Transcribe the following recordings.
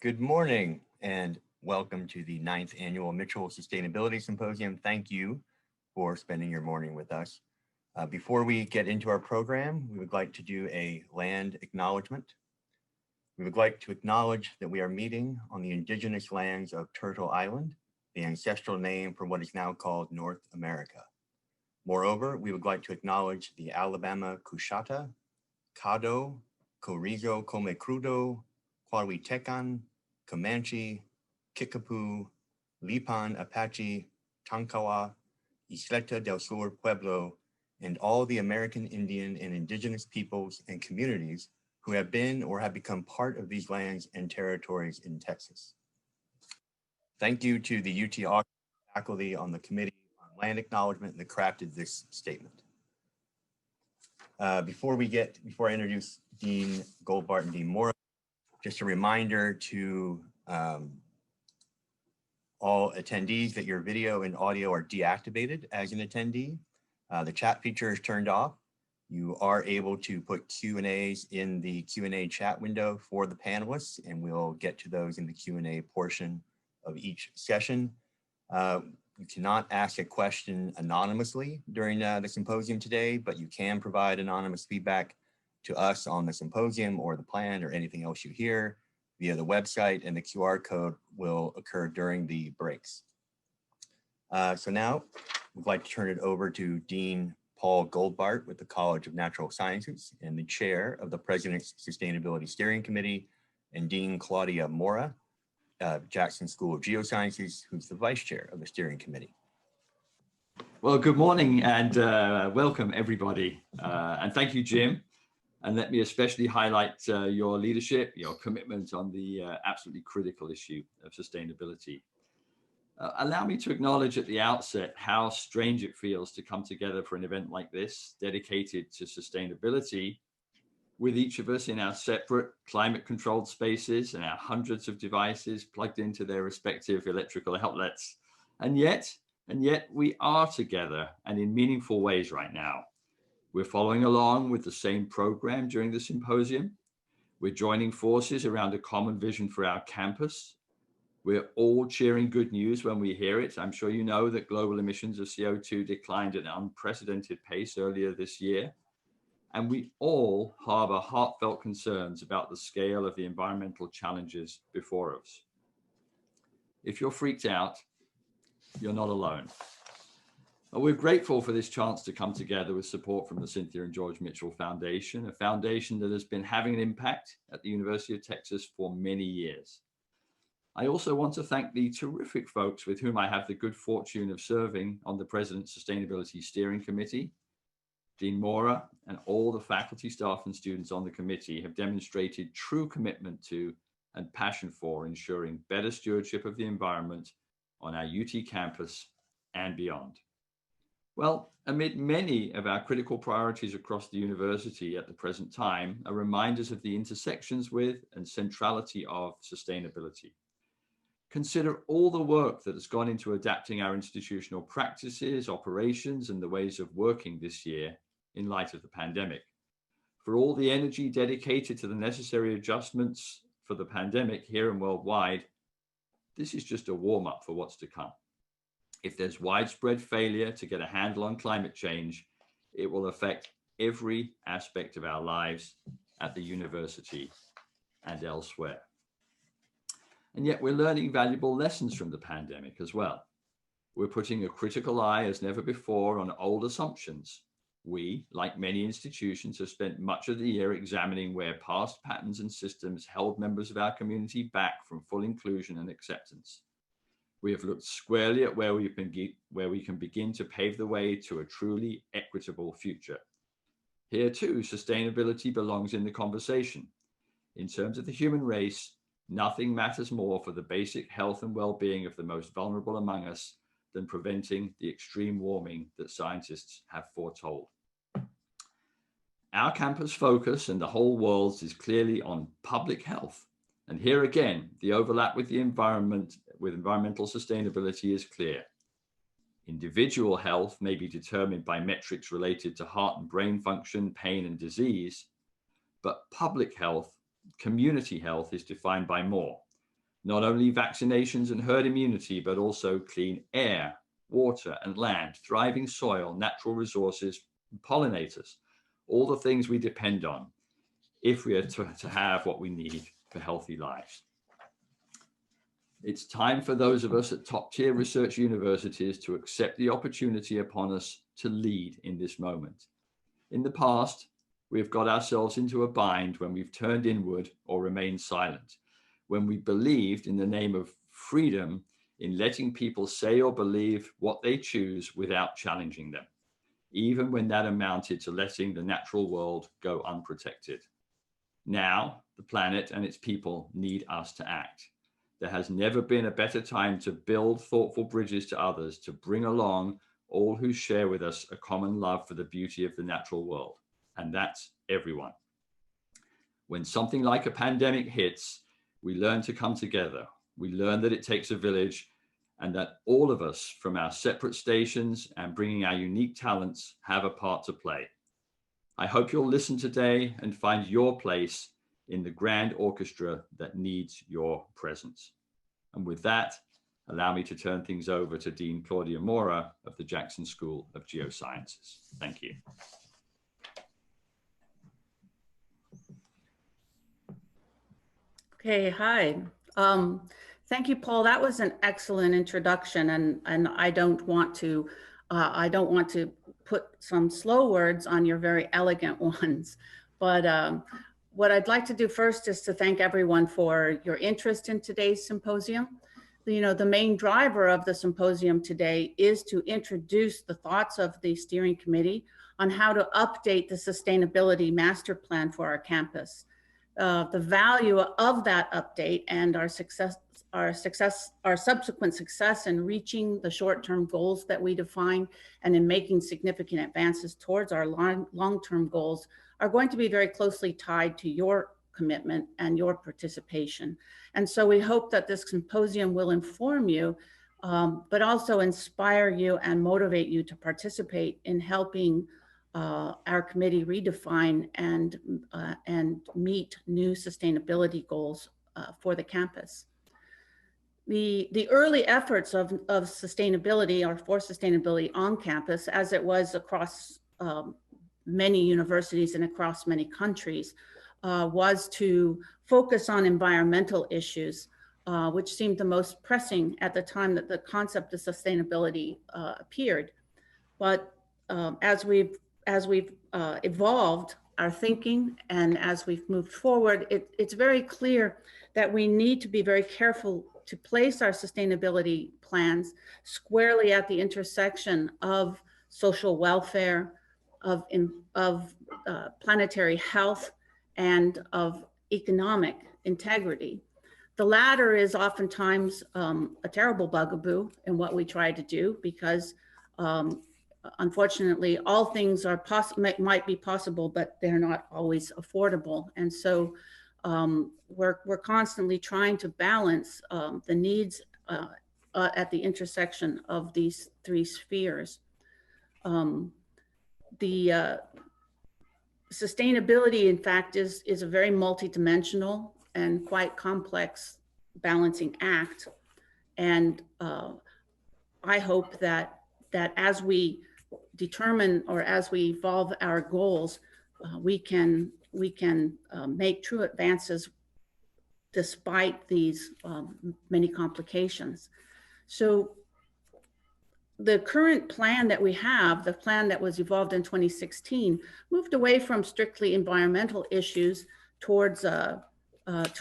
Good morning and welcome to the 9th Annual Mitchell Sustainability Symposium. Thank you for spending your morning with us. Before we get into our program, we would like to do a land acknowledgement. We would like to acknowledge that we are meeting on the indigenous lands of Turtle Island, the ancestral name for what is now called North America. Moreover, we would like to acknowledge the Alabama Coushatta, Caddo, Corizo Comecrudo, Huahuitecan, Comanche, Kickapoo, Lipan Apache, Tonkawa, Isleta del Sur Pueblo, and all the American Indian and indigenous peoples and communities who have been or have become part of these lands and territories in Texas. Thank you to the UT Austin faculty on the Committee on Land Acknowledgement that crafted this statement. Before I introduce Dean Goldbart and Dean Mora, just a reminder to all attendees that your video and audio are deactivated as an attendee. The chat feature is turned off. You are able to put Q&As in the Q&A chat window for the panelists, and we'll get to those in the Q&A portion of each session. You cannot ask a question anonymously during the symposium today, but you can provide anonymous feedback to us on the symposium or the plan or anything else you hear via the website, and the QR code will occur during the breaks. So now we'd like to turn it over to Dean Paul Goldbart with the College of Natural Sciences and the chair of the President's Sustainability Steering Committee, and Dean Claudia Mora, Jackson School of Geosciences, who's the vice chair of the steering committee. Well, good morning and welcome everybody. And thank you, Jim. And let me especially highlight your leadership, your commitment on the absolutely critical issue of sustainability. Allow me to acknowledge at the outset how strange it feels to come together for an event like this, dedicated to sustainability, with each of us in our separate climate-controlled spaces and our hundreds of devices plugged into their respective electrical outlets. And yet we are together and in meaningful ways right now. We're following along with the same program during the symposium. We're joining forces around a common vision for our campus. We're all cheering good news when we hear it. I'm sure you know that global emissions of CO2 declined at an unprecedented pace earlier this year. And we all harbor heartfelt concerns about the scale of the environmental challenges before us. If you're freaked out, you're not alone. We're grateful for this chance to come together with support from the Cynthia and George Mitchell Foundation, a foundation that has been having an impact at the University of Texas for many years. I also want to thank the terrific folks with whom I have the good fortune of serving on the President's Sustainability Steering Committee. Dean Mora and all the faculty, staff, and students on the committee have demonstrated true commitment to and passion for ensuring better stewardship of the environment on our UT campus and beyond. Well, amid many of our critical priorities across the university at the present time are reminders of the intersections with and centrality of sustainability. Consider all the work that has gone into adapting our institutional practices, operations, and the ways of working this year in light of the pandemic. For all the energy dedicated to the necessary adjustments for the pandemic here and worldwide, this is just a warm-up for what's to come. If there's widespread failure to get a handle on climate change, it will affect every aspect of our lives at the university and elsewhere. And yet we're learning valuable lessons from the pandemic as well. We're putting a critical eye as never before on old assumptions. We, like many institutions, have spent much of the year examining where past patterns and systems held members of our community back from full inclusion and acceptance. We have looked squarely at where we can begin to pave the way to a truly equitable future. Here too, sustainability belongs in the conversation. In terms of the human race, nothing matters more for the basic health and well-being of the most vulnerable among us than preventing the extreme warming that scientists have foretold. Our campus focus and the whole world's is clearly on public health. And here again, the overlap with the environment, with environmental sustainability is clear. Individual health may be determined by metrics related to heart and brain function, pain and disease, but public health, community health is defined by more, Not only vaccinations and herd immunity, but also clean air, water and land, thriving soil, natural resources, pollinators, all the things we depend on if we are to have what we need for healthy lives. It's time for those of us at top-tier research universities to accept the opportunity upon us to lead in this moment. In the past, we've got ourselves into a bind when we've turned inward or remained silent, when we believed in the name of freedom in letting people say or believe what they choose without challenging them, even when that amounted to letting the natural world go unprotected. Now, the planet and its people need us to act. There has never been a better time to build thoughtful bridges to others, to bring along all who share with us a common love for the beauty of the natural world, and that's everyone. When something like a pandemic hits, we learn to come together. We learn that it takes a village, and that all of us from our separate stations and bringing our unique talents have a part to play. I hope you'll listen today and find your place in the grand orchestra that needs your presence. And with that, allow me to turn things over to Dean Claudia Mora of the Jackson School of Geosciences. Thank you. Okay, hi. Thank you, Paul. That was an excellent introduction, and I don't want to put some slow words on your very elegant ones. But what I'd like to do first is to thank everyone for your interest in today's symposium. You know, the main driver of the symposium today is to introduce the thoughts of the steering committee on how to update the sustainability master plan for our campus. The value of that update and our subsequent success in reaching the short-term goals that we define and in making significant advances towards our long-term goals are going to be very closely tied to your commitment and your participation. And so we hope that this symposium will inform you, but also inspire you and motivate you to participate in helping our committee redefine and meet new sustainability goals for the campus. The early efforts of sustainability or for sustainability on campus, as it was across many universities and across many countries, was to focus on environmental issues, which seemed the most pressing at the time that the concept of sustainability appeared. But as we've evolved our thinking and as we've moved forward, it's very clear that we need to be very careful to place our sustainability plans squarely at the intersection of social welfare, of planetary health, and of economic integrity. The latter is oftentimes a terrible bugaboo in what we try to do because unfortunately, all things are might be possible, but they're not always affordable. And so we're constantly trying to balance the needs at the intersection of these three spheres. The sustainability, in fact, is a very multidimensional and quite complex balancing act. And I hope that as we determine or as we evolve our goals, we can make true advances despite these many complications. So the current plan that we have, the plan that was evolved in 2016, moved away from strictly environmental issues towards to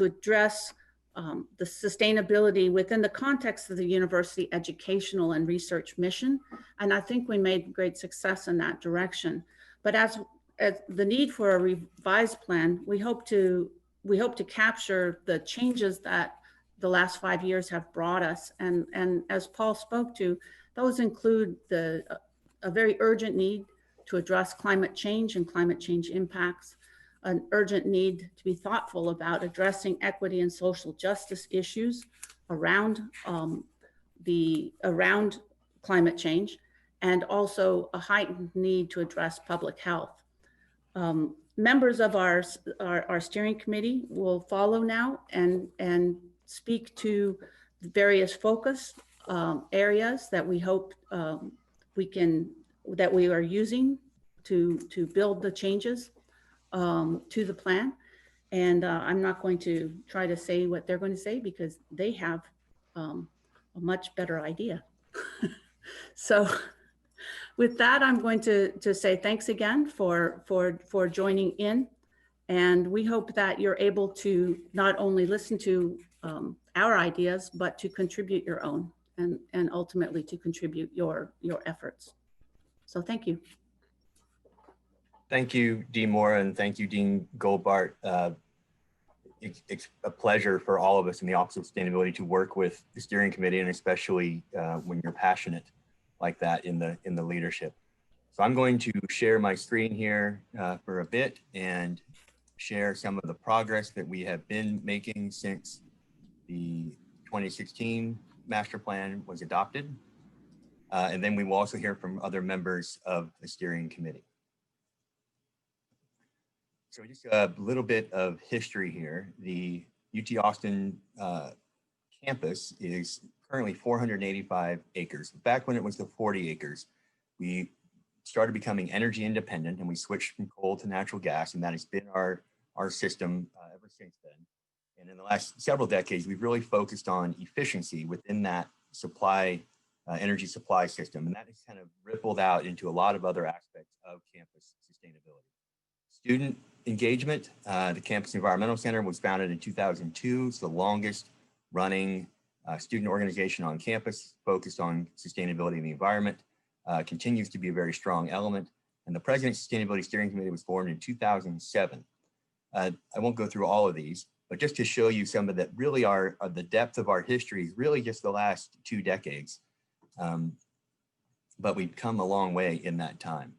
address the sustainability within the context of the university educational and research mission. And I think we made great success in that direction. But as the need for a revised plan, we hope to capture the changes that the last 5 years have brought us. And as Paul spoke to, those include a very urgent need to address climate change and climate change impacts, an urgent need to be thoughtful about addressing equity and social justice issues around climate change, and also a heightened need to address public health. Members of our steering committee will follow now and speak to the various focus areas that we hope that we are using to build the changes to the plan. And I'm not going to try to say what they're going to say because they have a much better idea. So with that, I'm going to say thanks again for joining in. And we hope that you're able to not only listen to our ideas, but to contribute your own and ultimately to contribute your efforts. So thank you. Thank you, Dean Mora, and thank you, Dean Goldbart. It's a pleasure for all of us in the Office of Sustainability to work with the steering committee, and especially when you're passionate like that in the leadership. So I'm going to share my screen here for a bit and share some of the progress that we have been making since the 2016 master plan was adopted. And then we will also hear from other members of the steering committee. So just a little bit of history here. The UT Austin campus is currently 485 acres. Back when it was the 40 acres, we started becoming energy independent and we switched from coal to natural gas, and that has been our system ever since then. And in the last several decades, we've really focused on efficiency within that supply, energy supply system, and that has kind of rippled out into a lot of other aspects of campus sustainability. Student engagement, the Campus Environmental Center was founded in 2002. It's the longest running student organization on campus focused on sustainability and the environment. Continues to be a very strong element. And the President's Sustainability Steering Committee was formed in 2007. I won't go through all of these, but just to show you some of that really are the depth of our history is really just the last 2 decades. But we've come a long way in that time.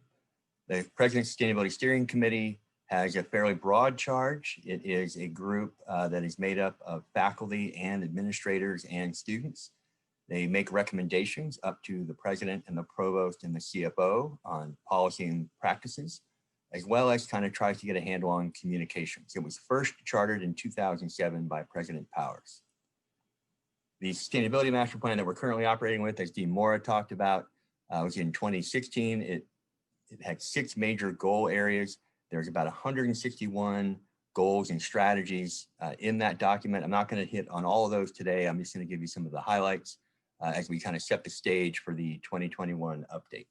The President's Sustainability Steering Committee has a fairly broad charge. It is a group that is made up of faculty and administrators and students. They make recommendations up to the president and the provost and the CFO on policy and practices, as well as kind of tries to get a handle on communications. It was first chartered in 2007 by President Powers. The Sustainability Master Plan that we're currently operating with, as Dean Mora talked about, was in 2016. It had 6 major goal areas. There's about 161 goals and strategies in that document. I'm not going to hit on all of those today. I'm just going to give you some of the highlights as we kind of set the stage for the 2021 update.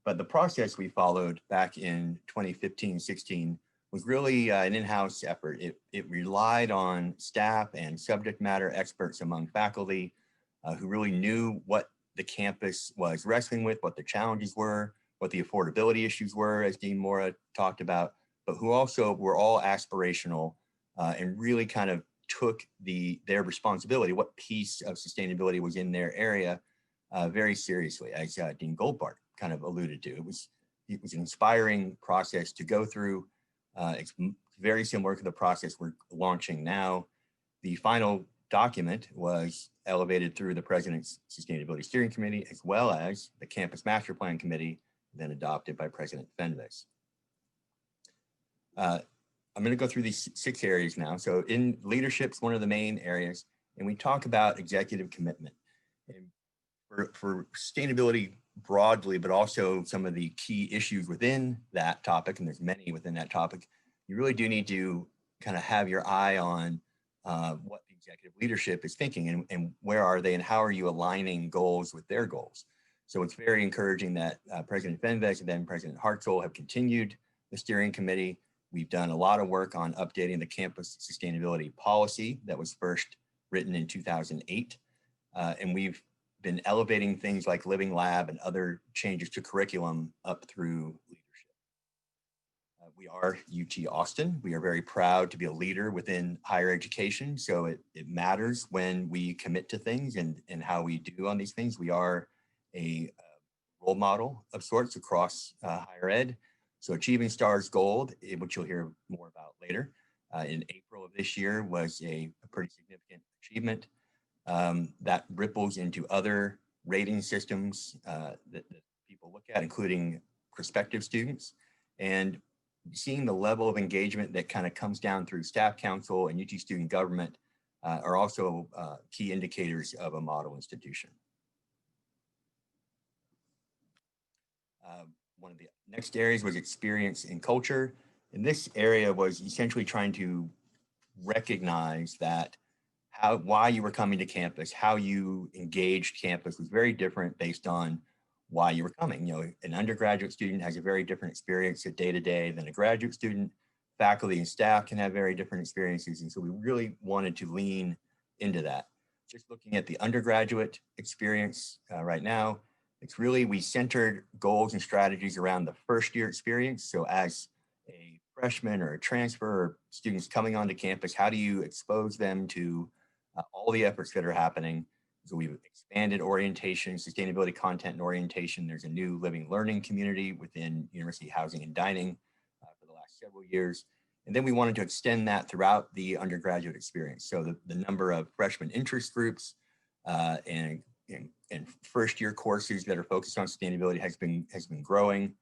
But the process we followed back in 2015-16 was really an in-house effort. It relied on staff and subject matter experts among faculty who really knew what the campus was wrestling with, what the challenges were, what the affordability issues were, as Dean Mora talked about, but who also were all aspirational and really kind of took their responsibility, what piece of sustainability was in their area, very seriously, as Dean Goldbart kind of alluded to. It was an inspiring process to go through. It's very similar to the process we're launching now. The final document was elevated through the President's Sustainability Steering Committee, as well as the Campus Master Plan Committee, then adopted by President Fenves. I'm going to go through these 6 areas now. So in leadership is one of the main areas, and we talk about executive commitment. And for sustainability broadly, but also some of the key issues within that topic, and there's many within that topic, you really do need to kind of have your eye on what the executive leadership is thinking and where are they and how are you aligning goals with their goals. So it's very encouraging that President Fenves and then President Hartzell have continued the steering committee. We've done a lot of work on updating the campus sustainability policy that was first written in 2008. And we've been elevating things like Living Lab and other changes to curriculum up through leadership. We are UT Austin. We are very proud to be a leader within higher education. So it matters when we commit to things and how we do on these things. We are a role model of sorts across higher ed. So achieving STARS Gold, which you'll hear more about later, in April of this year was a pretty significant achievement that ripples into other rating systems that people look at, including prospective students. And seeing the level of engagement that kind of comes down through staff council and UT student government are also key indicators of a model institution. One of the next areas was experience and culture. And this area was essentially trying to recognize that why you were coming to campus, how you engaged campus was very different based on why you were coming. You know, an undergraduate student has a very different experience at day to day than a graduate student. Faculty and staff can have very different experiences. And so we really wanted to lean into that. Just looking at the undergraduate experience right now, it's really, we centered goals and strategies around the first year experience. So as a freshman or a transfer or students coming onto campus, how do you expose them to all the efforts that are happening? So we've expanded orientation, sustainability content and orientation. There's a new living learning community within University Housing and Dining for the last several years. And then we wanted to extend that throughout the undergraduate experience. So the number of freshman interest groups and first year courses that are focused on sustainability has been growing.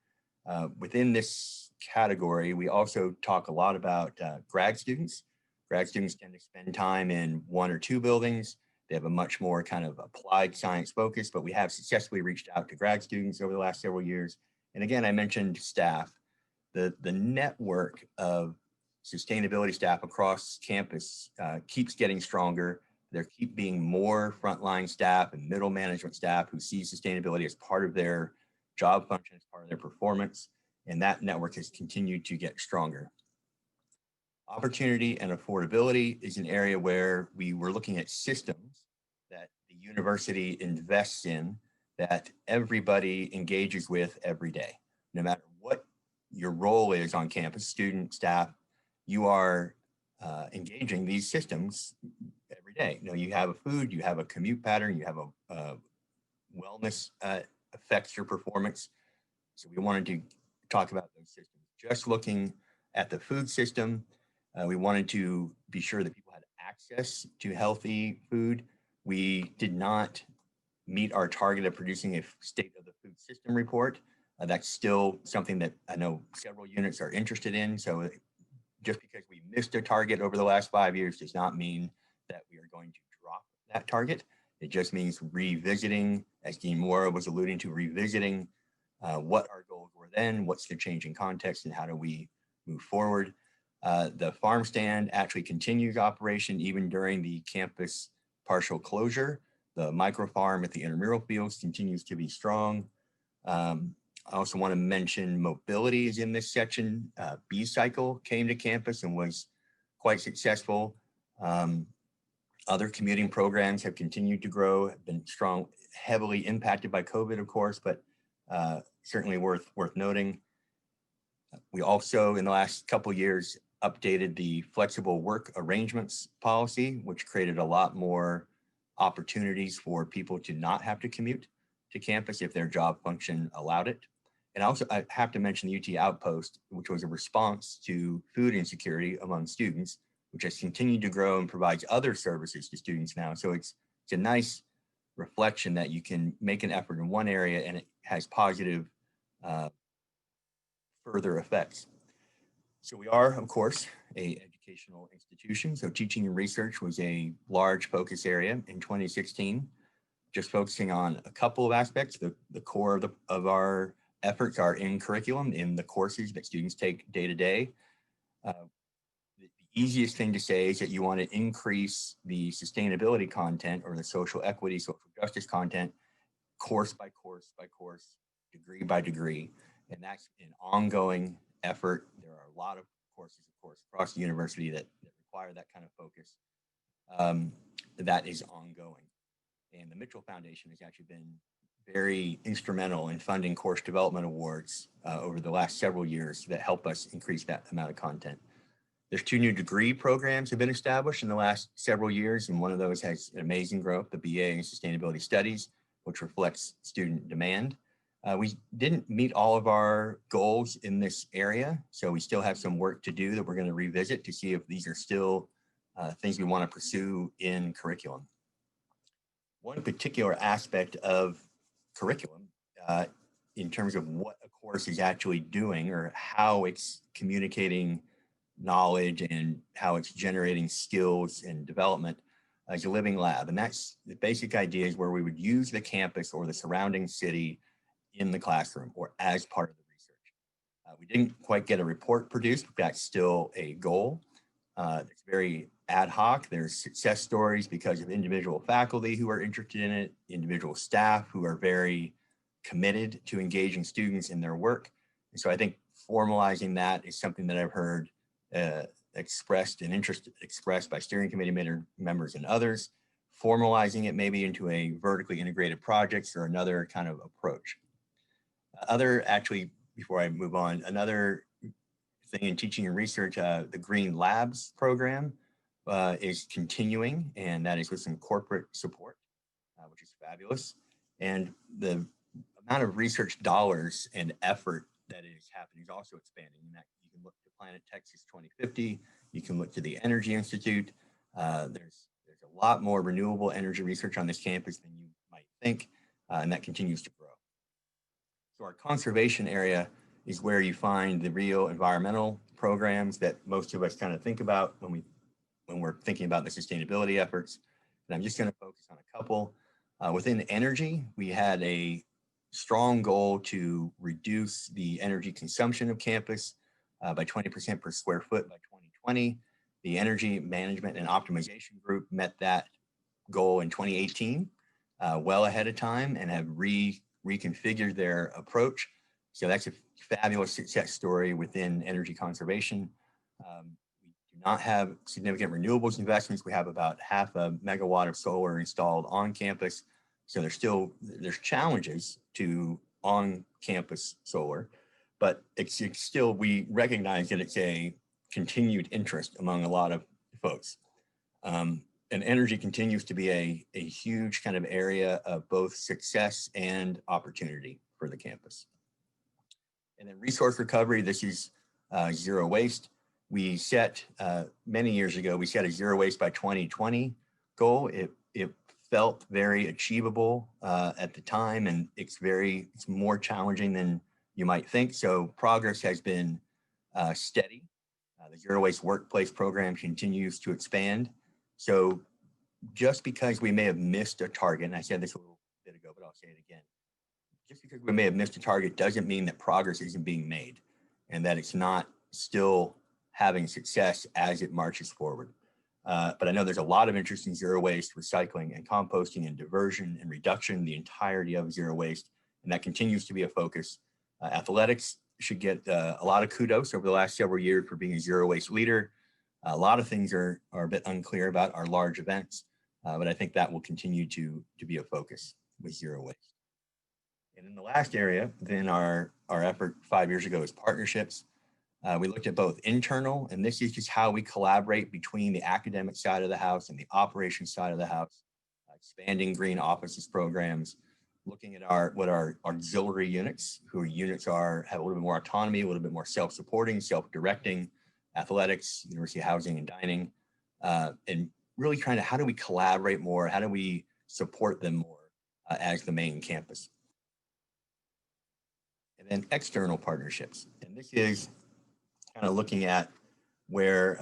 Within this category, we also talk a lot about grad students. Grad students tend to spend time in one or two buildings. They have a much more kind of applied science focus, but we have successfully reached out to grad students over the last several years. And again, I mentioned staff. The network of sustainability staff across campus keeps getting stronger. There keep being more frontline staff and middle management staff who see sustainability as part of their job function, as part of their performance. And that network has continued to get stronger. Opportunity and affordability is an area where we were looking at systems that the university invests in that everybody engages with every day. No matter what your role is on campus, student, staff, you are engaging these systems every day. You know, you have a food, you have a commute pattern, you have a wellness affects your performance. So we wanted to talk about those systems. Just looking at the food system, we wanted to be sure that people had access to healthy food. We did not meet our target of producing a state of the food system report. That's still something that I know several units are interested in. So just because we missed a target over the last 5 years does not mean that we are going to drop that target. It just means revisiting, as Dean Moore was alluding to, revisiting what our goals were then, what's the changing context, and how do we move forward. The farm stand actually continues operation even during the campus partial closure. The micro farm at the intramural fields continues to be strong. I also want to mention mobility is in this section. B-Cycle came to campus and was quite successful. Other commuting programs have continued to grow, have been strong, heavily impacted by COVID, of course, but certainly worth noting. We also, in the last couple of years, updated the flexible work arrangements policy, which created a lot more opportunities for people to not have to commute to campus if their job function allowed it. And also, I have to mention the UT Outpost, which was a response to food insecurity among students, which has continued to grow and provides other services to students now. So it's a nice reflection that you can make an effort in one area and it has positive further effects. So we are, of course, an educational institution. So teaching and research was a large focus area in 2016, just focusing on a couple of aspects. The core of our efforts are in curriculum, in the courses that students take day to day. The easiest thing to say is that you want to increase the sustainability content or the social equity, social justice content, course by course by course, degree by degree. And that's an ongoing effort. There are a lot of courses, of course, across the university that require that kind of focus. That is ongoing. And the Mitchell Foundation has actually been very instrumental in funding course development awards over the last several years that help us increase that amount of content. There's 2 new degree programs have been established in the last several years, and one of those has an amazing growth, the BA in Sustainability Studies, which reflects student demand. We didn't meet all of our goals in this area, so we still have some work to do that we're going to revisit to see if these are still things we want to pursue in curriculum. One particular aspect of curriculum in terms of what a course is actually doing or how it's communicating knowledge and how it's generating skills and development as a living lab. And that's the basic idea, is where we would use the campus or the surrounding city in the classroom or as part of the research. We didn't quite get a report produced, but that's still a goal. It's very ad hoc. There's success stories because of individual faculty who are interested in it, individual staff who are very committed to engaging students in their work. And so I think formalizing that is something that I've heard expressed by steering committee members and others, formalizing it maybe into a vertically integrated projects or another kind of approach. Actually, before I move on, another thing in teaching and research, the Green Labs program is continuing, and that is with some corporate support, which is fabulous. And the amount of research dollars and effort that is happening is also expanding. And that you can look to Planet Texas 2050, you can look to the Energy Institute. There's a lot more renewable energy research on this campus than you might think, and that continues to grow. So our conservation area is where you find the real environmental programs that most of us kind of think about when we're thinking about the sustainability efforts. And I'm just going to focus on a couple. Within energy, we had a strong goal to reduce the energy consumption of campus by 20% per square foot by 2020. The Energy Management and Optimization Group met that goal in 2018, well ahead of time, and have reconfigured their approach. So that's a fabulous success story within energy conservation. We do not have significant renewables investments. We have about 0.5 megawatt of solar installed on campus. So there's challenges to on-campus solar, but it's still, we recognize that it's a continued interest among a lot of folks. And energy continues to be a huge kind of area of both success and opportunity for the campus. And then resource recovery, this is zero waste. We set, many years ago, we set a zero waste by 2020 goal. It felt very achievable at the time, and it's more challenging than you might think. So progress has been steady. The Zero Waste Workplace program continues to expand. So just because we may have missed a target, and I said this a little bit ago, but I'll say it again, just because we may have missed a target doesn't mean that progress isn't being made and that it's not still having success as it marches forward. But I know there's a lot of interest in zero waste, recycling and composting and diversion and reduction, the entirety of zero waste, and that continues to be a focus. Athletics should get a lot of kudos over the last several years for being a zero waste leader. A lot of things are a bit unclear about our large events, but I think that will continue to be a focus with zero waste. And in the last area, then our effort 5 years ago is partnerships. We looked at both internal, and this is just how we collaborate between the academic side of the house and the operations side of the house, expanding green offices programs, looking at what our auxiliary units, have a little bit more autonomy, a little bit more self-supporting, self-directing, athletics, university housing and dining, and really trying to, how do we collaborate more? How do we support them more as the main campus? And then external partnerships. And this is kind of looking at where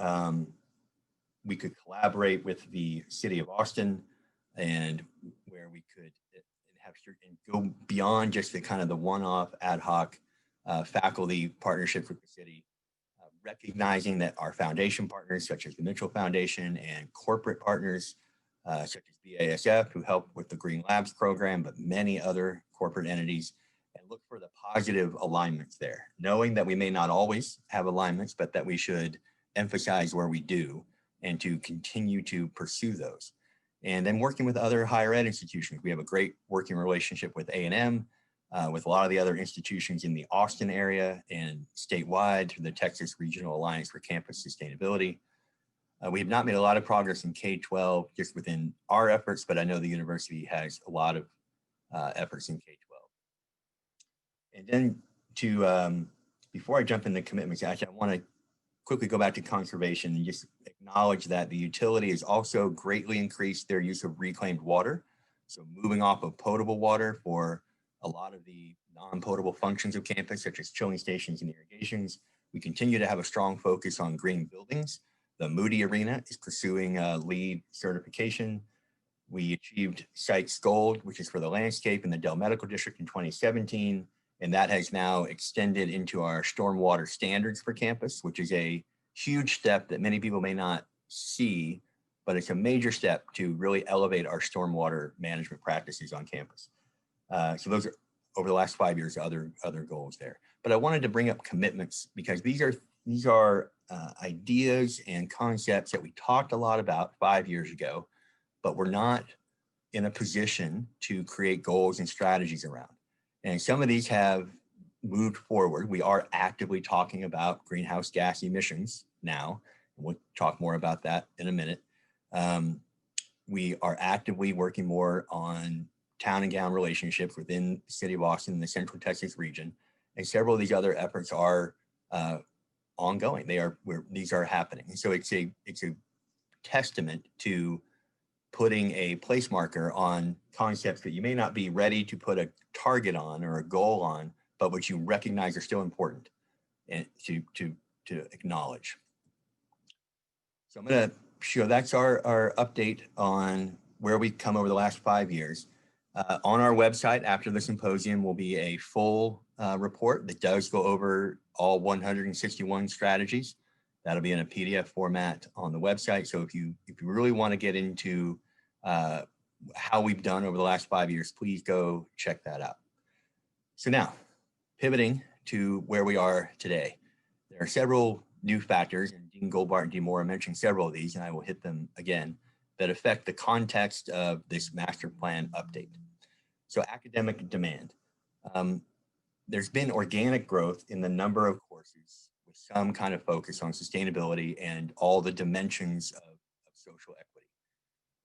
we could collaborate with the city of Austin, and where we could have and go beyond just the kind of the one-off ad hoc faculty partnerships with the city, recognizing that our foundation partners, such as the Mitchell Foundation, and corporate partners, such as BASF, who help with the Green Labs program, but many other corporate entities, and look for the positive alignments there, knowing that we may not always have alignments, but that we should emphasize where we do and to continue to pursue those. And then working with other higher ed institutions. We have a great working relationship with A&M, with a lot of the other institutions in the Austin area and statewide through the Texas Regional Alliance for Campus Sustainability. We have not made a lot of progress in K-12 just within our efforts, but I know the university has a lot of efforts in K-12. And then before I jump into commitments, actually, I want to quickly go back to conservation and just acknowledge that the utility has also greatly increased their use of reclaimed water. So moving off of potable water for a lot of the non-potable functions of campus, such as chilling stations and irrigations. We continue to have a strong focus on green buildings. The Moody Arena is pursuing LEED certification. We achieved Sites Gold, which is for the landscape in the Dell Medical District in 2017. And that has now extended into our stormwater standards for campus, which is a huge step that many people may not see, but it's a major step to really elevate our stormwater management practices on campus. So those are over the last 5 years, other goals there. But I wanted to bring up commitments because these are ideas and concepts that we talked a lot about 5 years ago, but we're not in a position to create goals and strategies around. And some of these have moved forward. We are actively talking about greenhouse gas emissions now. And we'll talk more about that in a minute. We are actively working more on town and gown relationships within the city of Austin and the Central Texas region. And several of these other efforts are ongoing. These are happening. And so it's a testament to putting a place marker on concepts that you may not be ready to put a target on or a goal on, but which you recognize are still important and to acknowledge. So I'm going to show that's our update on where we've come over the last 5 years. On our website after the symposium will be a full report that does go over all 161 strategies. That'll be in a PDF format on the website. So if you really want to get into how we've done over the last 5 years, please go check that out. So now, pivoting to where we are today, there are several new factors, and Dean Goldbart and Dean Mora mentioned several of these, and I will hit them again, that affect the context of this master plan update. So academic demand. There's been organic growth in the number of courses with some kind of focus on sustainability and all the dimensions of social equity.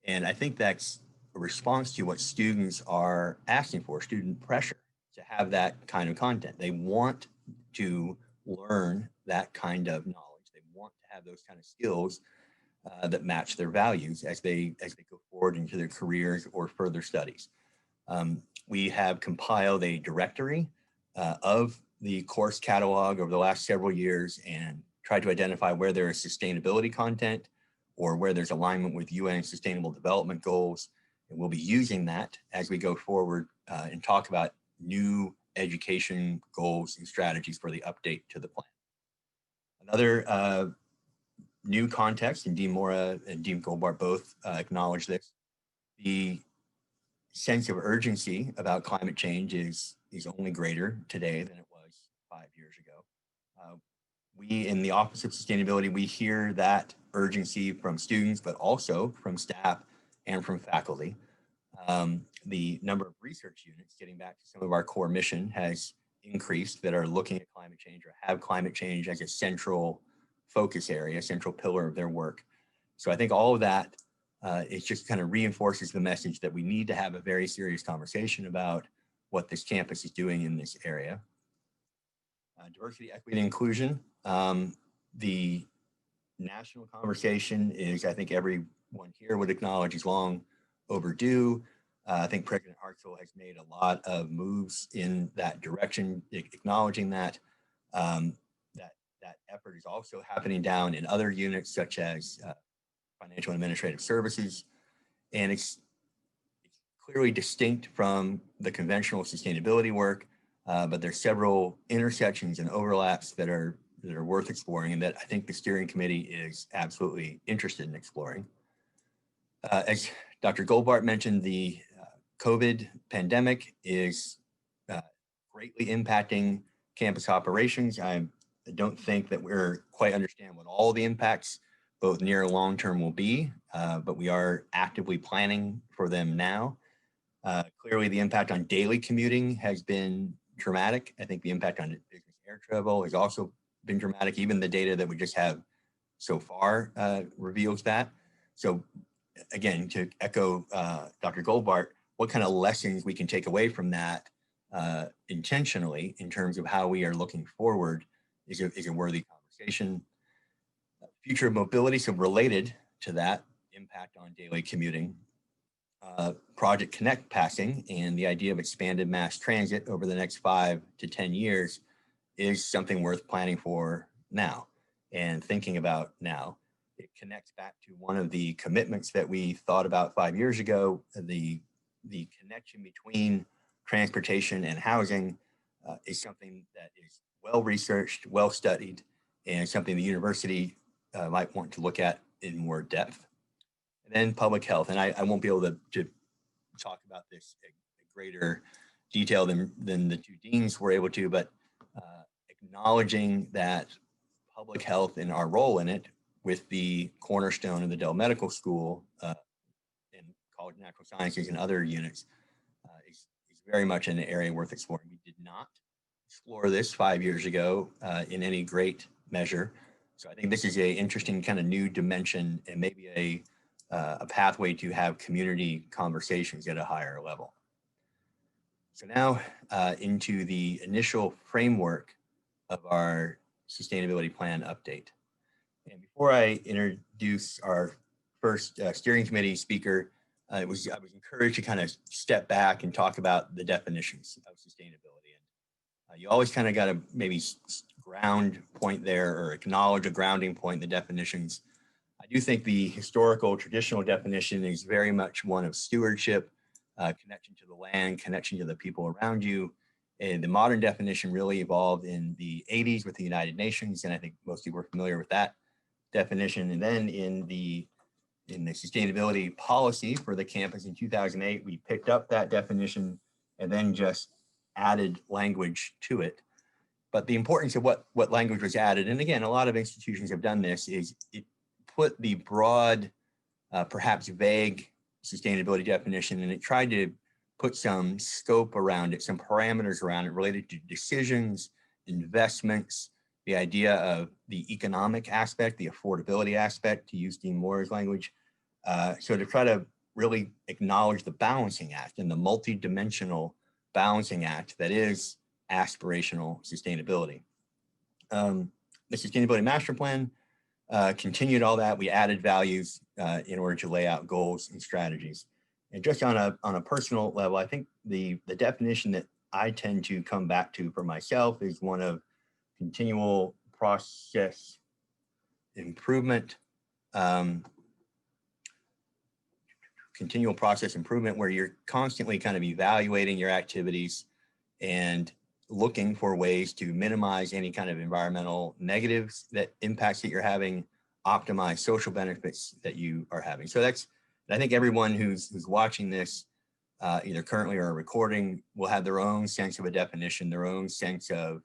And I think that's a response to what students are asking for, student pressure to have that kind of content. They want to learn that kind of knowledge. They want to have those kind of skills that match their values as they go forward into their careers or further studies. We have compiled a directory of the course catalog over the last several years and tried to identify where there is sustainability content or where there's alignment with UN Sustainable Development Goals. And we'll be using that as we go forward and talk about new education goals and strategies for the update to the plan. Another new context, and Dean Mora and Dean Goldbart both acknowledge this, the sense of urgency about climate change is only greater today than it was 5 years ago. We in the Office of Sustainability, we hear that urgency from students, but also from staff and from faculty. The number of research units, getting back to some of our core mission, has increased that are looking at climate change or have climate change as a central focus area, central pillar of their work. So I think all of that, it just kind of reinforces the message that we need to have a very serious conversation about what this campus is doing in this area. Diversity, equity, and inclusion. The national conversation is, I think everyone here would acknowledge, is long overdue. I think President Hartzell has made a lot of moves in that direction, acknowledging that. That effort is also happening down in other units such as financial and administrative services. And it's clearly distinct from the conventional sustainability work, but there's several intersections and overlaps that are worth exploring and that I think the steering committee is absolutely interested in exploring. As Dr. Goldbart mentioned, the COVID pandemic is greatly impacting campus operations. I don't think that we're quite understand what all the impacts, both near and long term, will be, but we are actively planning for them now. Clearly, the impact on daily commuting has been dramatic. I think the impact on business air travel has also been dramatic. Even the data that we just have so far reveals that. So again, to echo Dr. Goldbart, what kind of lessons we can take away from that intentionally in terms of how we are looking forward is a worthy conversation. Future of mobility, so related to that impact on daily commuting, Project Connect passing and the idea of expanded mass transit over the next 5 to 10 years is something worth planning for now and thinking about now. It connects back to one of the commitments that we thought about 5 years ago, the connection between transportation and housing is something that is well researched, well studied, and something the university might want to look at in more depth. And then public health, and I won't be able to talk about this in greater detail than the two deans were able to, but acknowledging that public health and our role in it with the cornerstone of the Dell Medical School and College of Natural Sciences and other units is very much an area worth exploring. We did not explore this 5 years ago in any great measure. So I think this is an interesting kind of new dimension and maybe a pathway to have community conversations at a higher level. So now into the initial framework of our sustainability plan update. And before I introduce our first steering committee speaker, I was encouraged to kind of step back and talk about the definitions of sustainability. And you always kind of got to maybe ground point there or acknowledge a grounding point in the definitions. I do think the historical traditional definition is very much one of stewardship, connection to the land, connection to the people around you. And the modern definition really evolved in the 80s with the United Nations, and I think most people are familiar with that definition. And then in the sustainability policy for the campus in 2008, we picked up that definition and then just added language to it. But the importance of what language was added, and again, a lot of institutions have done this, is it put the broad, perhaps vague sustainability definition, and it tried to put some scope around it, some parameters around it related to decisions, investments, the idea of the economic aspect, the affordability aspect, to use Dean Moore's language. So to try to really acknowledge the balancing act and the multi-dimensional balancing act that is aspirational sustainability. The Sustainability Master Plan continued all that. We added values in order to lay out goals and strategies. And just on a personal level, I think the definition that I tend to come back to for myself is one of continual process improvement, where you're constantly kind of evaluating your activities and looking for ways to minimize any kind of environmental negatives that impacts that you're having, optimize social benefits that you are having. So I think everyone who's watching this, either currently or recording, will have their own sense of a definition, their own sense of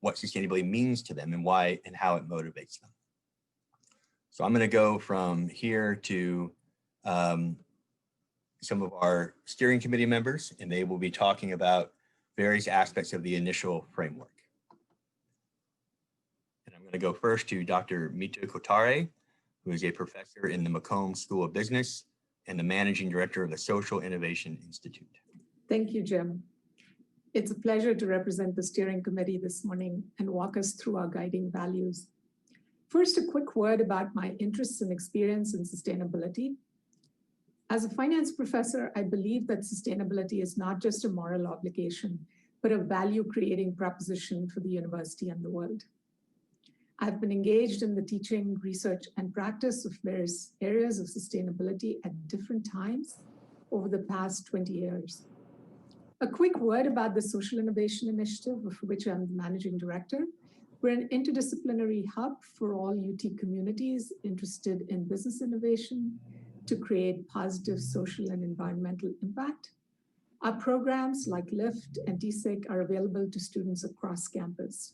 what sustainability means to them and why and how it motivates them. So I'm going to go from here to some of our steering committee members, and they will be talking about various aspects of the initial framework. And I'm going to go first to Dr. Mita Kotare, who is a professor in the Macomb School of Business and the managing director of the Social Innovation Institute. Thank you, Jim. It's a pleasure to represent the steering committee this morning and walk us through our guiding values. First, a quick word about my interests and experience in sustainability. As a finance professor, I believe that sustainability is not just a moral obligation, but a value-creating proposition for the university and the world. I've been engaged in the teaching, research, and practice of various areas of sustainability at different times over the past 20 years. A quick word about the Social Innovation Initiative, of which I'm the managing director. We're an interdisciplinary hub for all UT communities interested in business innovation to create positive social and environmental impact. Our programs like LIFT and TSIC are available to students across campus.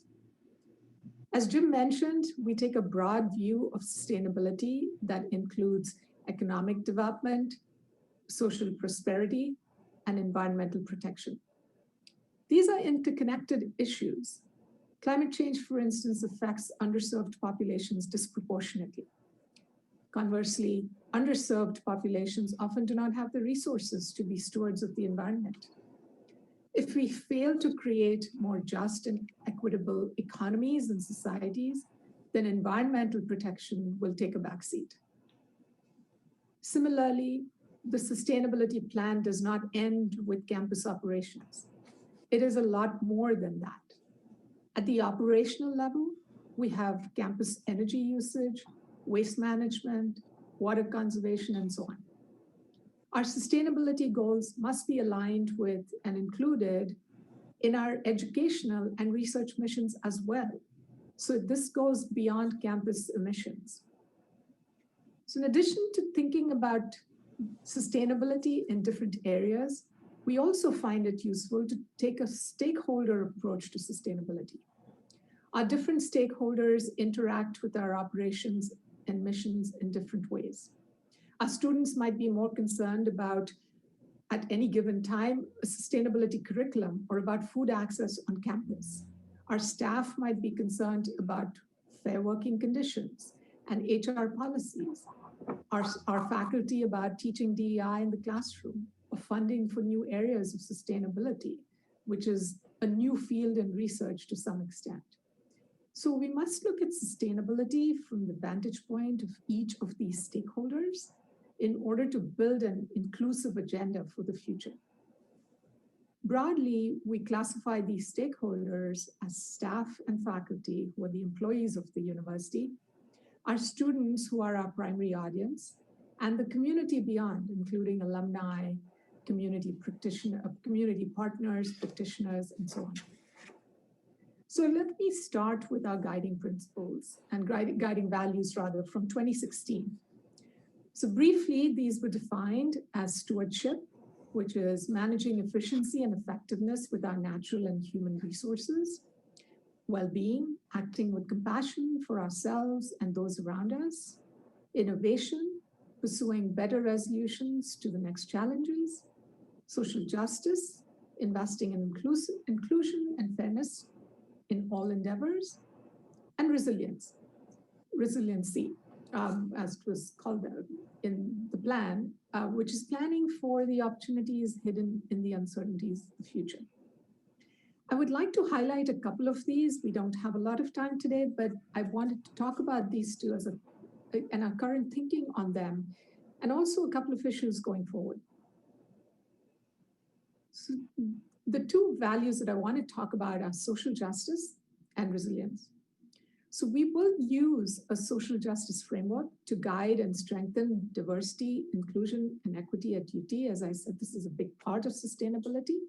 As Jim mentioned, we take a broad view of sustainability that includes economic development, social prosperity, and environmental protection. These are interconnected issues. Climate change, for instance, affects underserved populations disproportionately. Conversely, underserved populations often do not have the resources to be stewards of the environment. If we fail to create more just and equitable economies and societies, then environmental protection will take a backseat. Similarly, the sustainability plan does not end with campus operations. It is a lot more than that. At the operational level, we have campus energy usage, waste management, water conservation, and so on. Our sustainability goals must be aligned with and included in our educational and research missions as well. So this goes beyond campus emissions. So in addition to thinking about sustainability in different areas, we also find it useful to take a stakeholder approach to sustainability. Our different stakeholders interact with our operations and missions in different ways. Our students might be more concerned about, at any given time, a sustainability curriculum or about food access on campus. Our staff might be concerned about fair working conditions and HR policies. Our faculty about teaching DEI in the classroom, or funding for new areas of sustainability, which is a new field in research to some extent. So we must look at sustainability from the vantage point of each of these stakeholders in order to build an inclusive agenda for the future. Broadly, we classify these stakeholders as staff and faculty who are the employees of the university, our students who are our primary audience, and the community beyond, including alumni, community partners, practitioners, and so on. So let me start with our guiding principles and guiding values rather from 2016. So briefly, these were defined as stewardship, which is managing efficiency and effectiveness with our natural and human resources, well-being, acting with compassion for ourselves and those around us, innovation, pursuing better resolutions to the next challenges, social justice, investing in inclusion and fairness in all endeavors, and resiliency, as it was called in the plan, which is planning for the opportunities hidden in the uncertainties of the future. I would like to highlight a couple of these. We don't have a lot of time today, but I wanted to talk about these two and our current thinking on them, and also a couple of issues going forward. So the two values that I want to talk about are social justice and resilience. So we will use a social justice framework to guide and strengthen diversity, inclusion, and equity at UT. As I said, this is a big part of sustainability.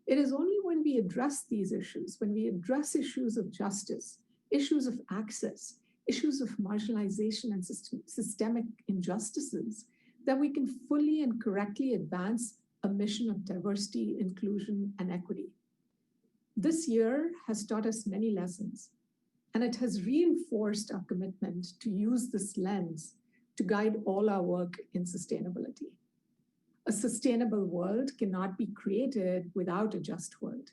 It is only when we address these issues, when we address issues of justice, issues of access, issues of marginalization and systemic injustices, that we can fully and correctly advance a mission of diversity, inclusion, and equity. This year has taught us many lessons, and it has reinforced our commitment to use this lens to guide all our work in sustainability. A sustainable world cannot be created without a just world,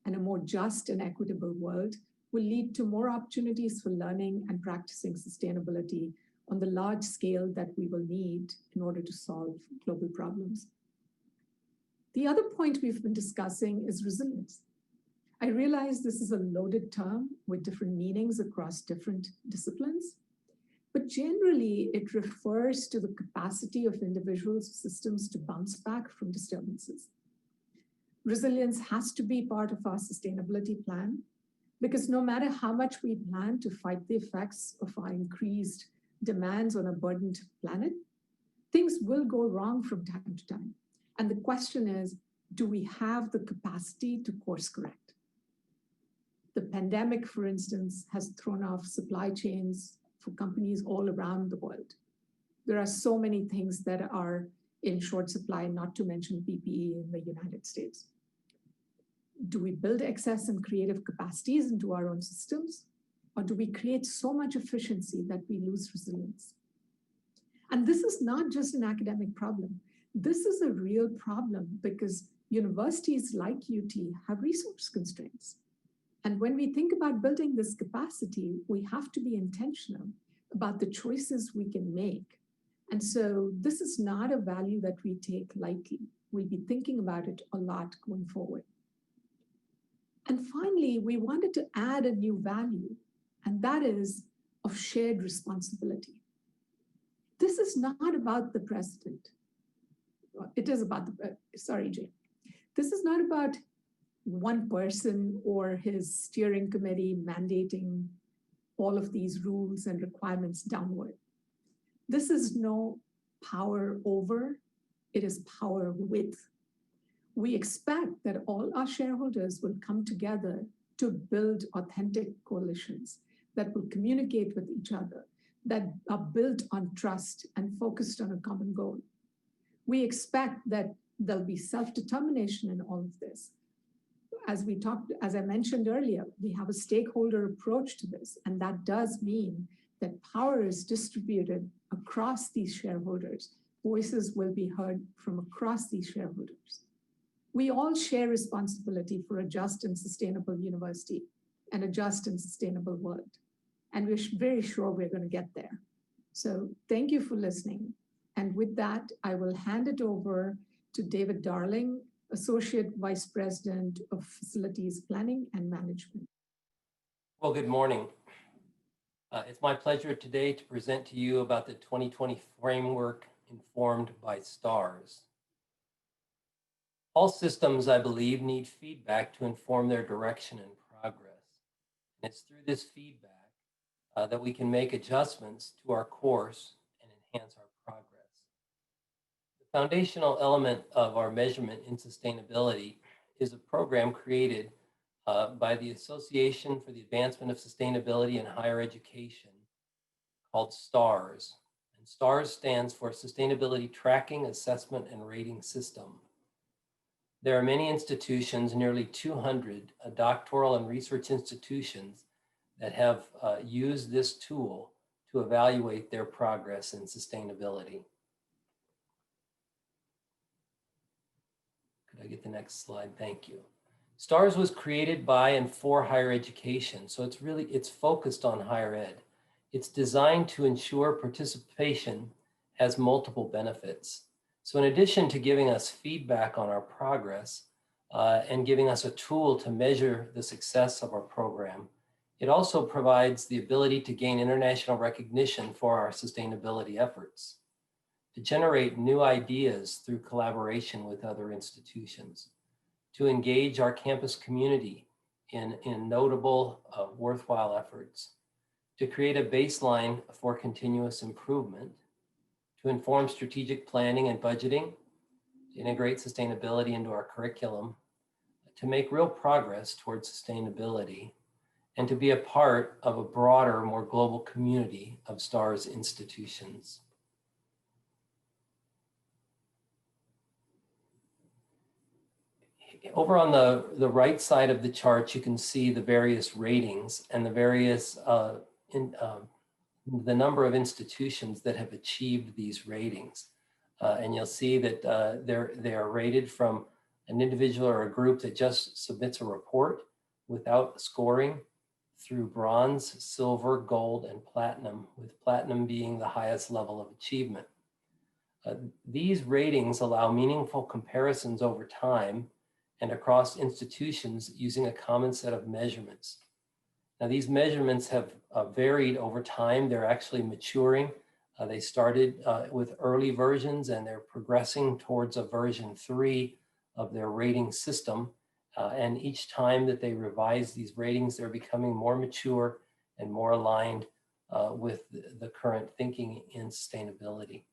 and a more just and equitable world will lead to more opportunities for learning and practicing sustainability on the large scale that we will need in order to solve global problems. The other point we've been discussing is resilience. I realize this is a loaded term with different meanings across different disciplines, but generally it refers to the capacity of individual systems to bounce back from disturbances. Resilience has to be part of our sustainability plan, because no matter how much we plan to fight the effects of our increased demands on a burdened planet, things will go wrong from time to time. And the question is, do we have the capacity to course correct? The pandemic, for instance, has thrown off supply chains for companies all around the world. There are so many things that are in short supply, not to mention PPE in the United States. Do we build excess and creative capacities into our own systems? Or do we create so much efficiency that we lose resilience? And this is not just an academic problem. This is a real problem because universities like UT have resource constraints. And when we think about building this capacity, we have to be intentional about the choices we can make. And so this is not a value that we take lightly. We'll be thinking about it a lot going forward. And finally, we wanted to add a new value, and that is of shared responsibility. This is not about the president. It is about sorry, Jay. This is not about one person or his steering committee mandating all of these rules and requirements downward. This is no power over, it is power with. We expect that all our shareholders will come together to build authentic coalitions that will communicate with each other, that are built on trust and focused on a common goal. We expect that there'll be self-determination in all of this. As I mentioned earlier, we have a stakeholder approach to this, and that does mean that power is distributed across these shareholders. Voices will be heard from across these shareholders. We all share responsibility for a just and sustainable university and a just and sustainable world. And we're very sure we're going to get there. So thank you for listening. And with that, I will hand it over to David Darling, Associate Vice President of Facilities Planning and Management. Well, good morning. It's my pleasure today to present to you about the 2020 framework informed by STARS. All systems, I believe, need feedback to inform their direction and progress. And it's through this feedback that we can make adjustments to our course and enhance our progress. The foundational element of our measurement in sustainability is a program created by the Association for the Advancement of Sustainability in Higher Education called STARS. And STARS stands for Sustainability Tracking, Assessment, and Rating System. There are many institutions, nearly 200 doctoral and research institutions that have used this tool to evaluate their progress in sustainability. Could I get the next slide? Thank you. STARS was created by and for higher education, so it's focused on higher ed. It's designed to ensure participation has multiple benefits. So in addition to giving us feedback on our progress and giving us a tool to measure the success of our program, it also provides the ability to gain international recognition for our sustainability efforts, to generate new ideas through collaboration with other institutions, to engage our campus community in notable, worthwhile efforts, to create a baseline for continuous improvement, to inform strategic planning and budgeting, to integrate sustainability into our curriculum, to make real progress towards sustainability, and to be a part of a broader, more global community of STARS institutions. Over on the right side of the chart, you can see the various ratings and the various the number of institutions that have achieved these ratings. And you'll see that they are rated from an individual or a group that just submits a report without scoring, through bronze, silver, gold, and platinum, with platinum being the highest level of achievement. These ratings allow meaningful comparisons over time and across institutions using a common set of measurements. Now, these measurements have varied over time. They're actually maturing. They started with early versions and they're progressing towards a version 3 of their rating system. And each time that they revise these ratings, they're becoming more mature and more aligned with the current thinking in sustainability.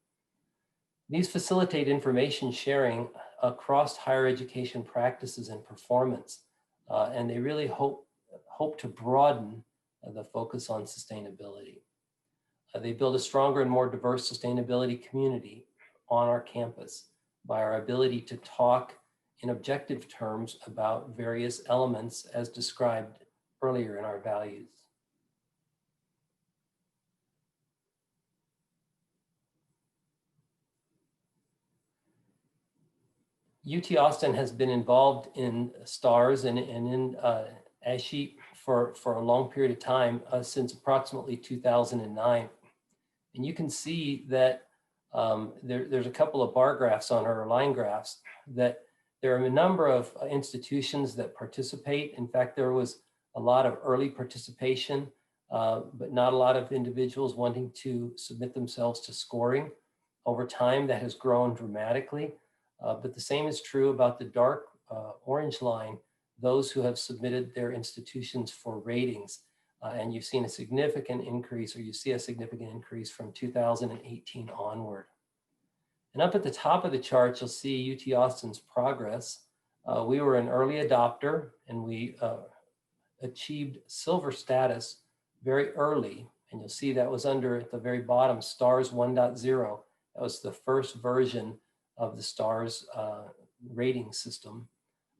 These facilitate information sharing across higher education practices and performance, and they really hope to broaden the focus on sustainability. They build a stronger and more diverse sustainability community on our campus by our ability to talk in objective terms about various elements as described earlier in our values. UT Austin has been involved in STARS and in ASHE for a long period of time, since approximately 2009. And you can see that there's a couple of bar graphs on our line graphs that there are a number of institutions that participate. In fact, there was a lot of early participation, but not a lot of individuals wanting to submit themselves to scoring. Over time, that has grown dramatically. But the same is true about the dark orange line, those who have submitted their institutions for ratings. And you've seen a significant increase, or you see a significant increase from 2018 onward. And up at the top of the chart, you'll see UT Austin's progress. We were an early adopter, and we achieved silver status very early. And you'll see that was under, at the very bottom, STARS 1.0. That was the first version of the STARS rating system.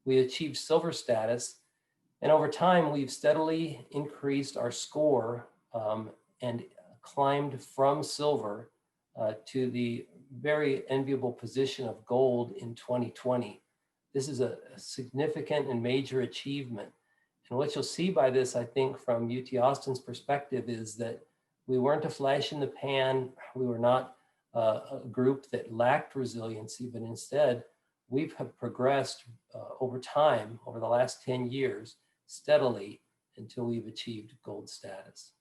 We achieved silver status, and over time, we've steadily increased our score and climbed from silver to the very enviable position of gold in 2020. This is a significant and major achievement. And what you'll see by this, I think, from UT Austin's perspective, is that we weren't a flash in the pan. We were not a group that lacked resiliency, but instead, we have progressed over time, over the last 10 years, steadily until we've achieved gold status.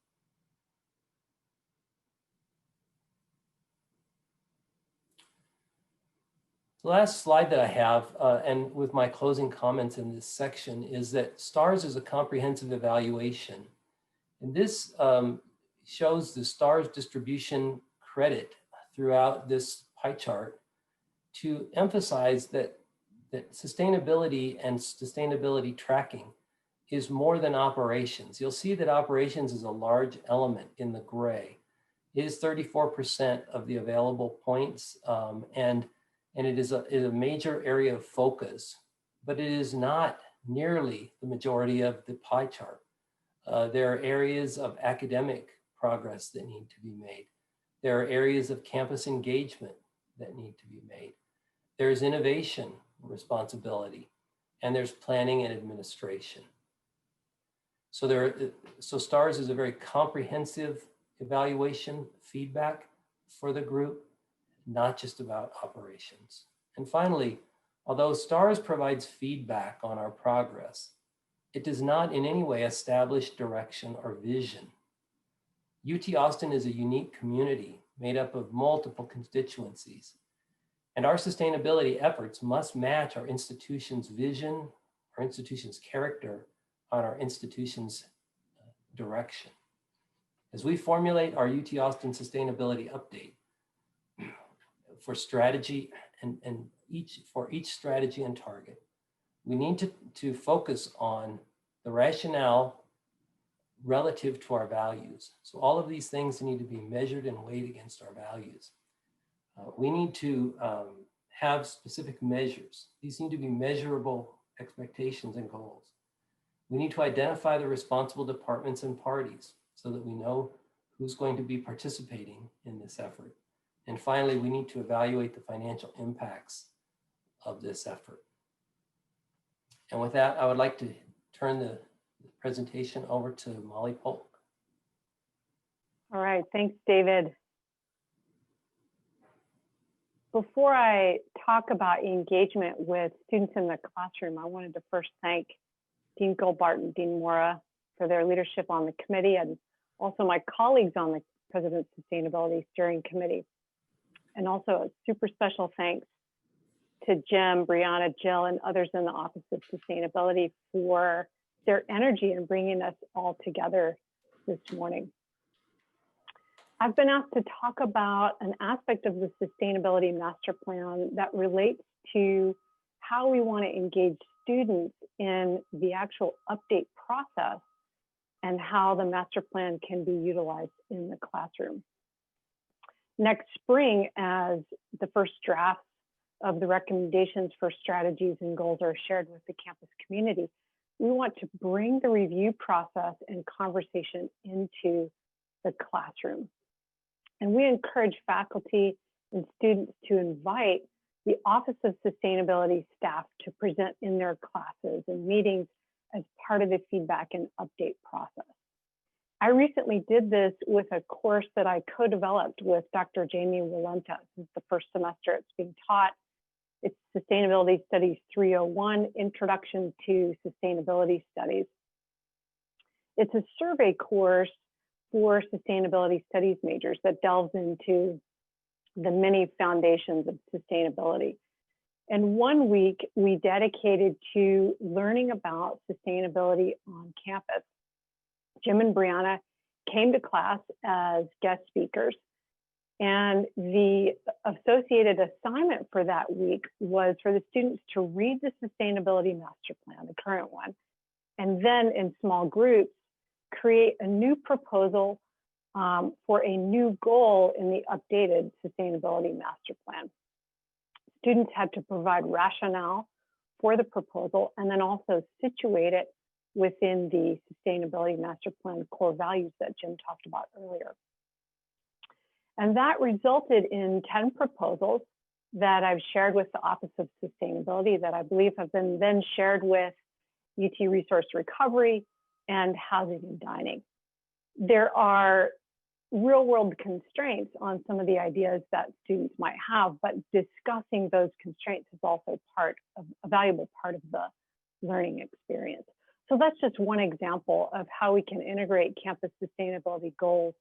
The last slide that I have, and with my closing comments in this section, is that STARS is a comprehensive evaluation. And this shows the STARS distribution credit throughout this pie chart to emphasize that sustainability and sustainability tracking is more than operations. You'll see that operations is a large element in the gray. It is 34% of the available points, and it is a major area of focus, but it is not nearly the majority of the pie chart. There are areas of academic progress that need to be made. There are areas of campus engagement that need to be made. There's innovation responsibility, and there's planning and administration. So STARS is a very comprehensive evaluation feedback for the group, not just about operations. And finally, although STARS provides feedback on our progress, it does not in any way establish direction or vision. UT Austin is a unique community made up of multiple constituencies, and our sustainability efforts must match our institution's vision, our institution's character, on our institution's direction. As we formulate our UT Austin sustainability update for strategy and for each strategy and target, we need to focus on the rationale relative to our values. So all of these things need to be measured and weighed against our values. We need to have specific measures. These need to be measurable expectations and goals. We need to identify the responsible departments and parties so that we know who's going to be participating in this effort. And finally, we need to evaluate the financial impacts of this effort. And with that, I would like to turn the presentation over to Molly Polk. All right, thanks, David. Before I talk about engagement with students in the classroom, I wanted to first thank Dean Goldbart and Dean Mora for their leadership on the committee, and also my colleagues on the President's Sustainability Steering Committee. And also a super special thanks to Jim, Brianna, Jill, and others in the Office of Sustainability for their energy in bringing us all together this morning. I've been asked to talk about an aspect of the Sustainability Master Plan that relates to how we want to engage students in the actual update process and how the master plan can be utilized in the classroom. Next spring, as the first drafts of the recommendations for strategies and goals are shared with the campus community, we want to bring the review process and conversation into the classroom. And we encourage faculty and students to invite the Office of Sustainability staff to present in their classes and meetings as part of the feedback and update process. I recently did this with a course that I co-developed with Dr. Jamie Walenta. This is the first semester it's being taught. It's Sustainability Studies 301, Introduction to Sustainability Studies. It's a survey course for sustainability studies majors that delves into the many foundations of sustainability. And 1 week we dedicated to learning about sustainability on campus. Jim and Brianna came to class as guest speakers. And the associated assignment for that week was for the students to read the Sustainability Master Plan, the current one, and then in small groups, create a new proposal for a new goal in the updated Sustainability Master Plan. Students had to provide rationale for the proposal and then also situate it within the Sustainability Master Plan core values that Jim talked about earlier. And that resulted in 10 proposals that I've shared with the Office of Sustainability that I believe have been then shared with UT Resource Recovery and Housing and Dining. There are real world constraints on some of the ideas that students might have, but discussing those constraints is also a valuable part of the learning experience. So that's just one example of how we can integrate campus sustainability goals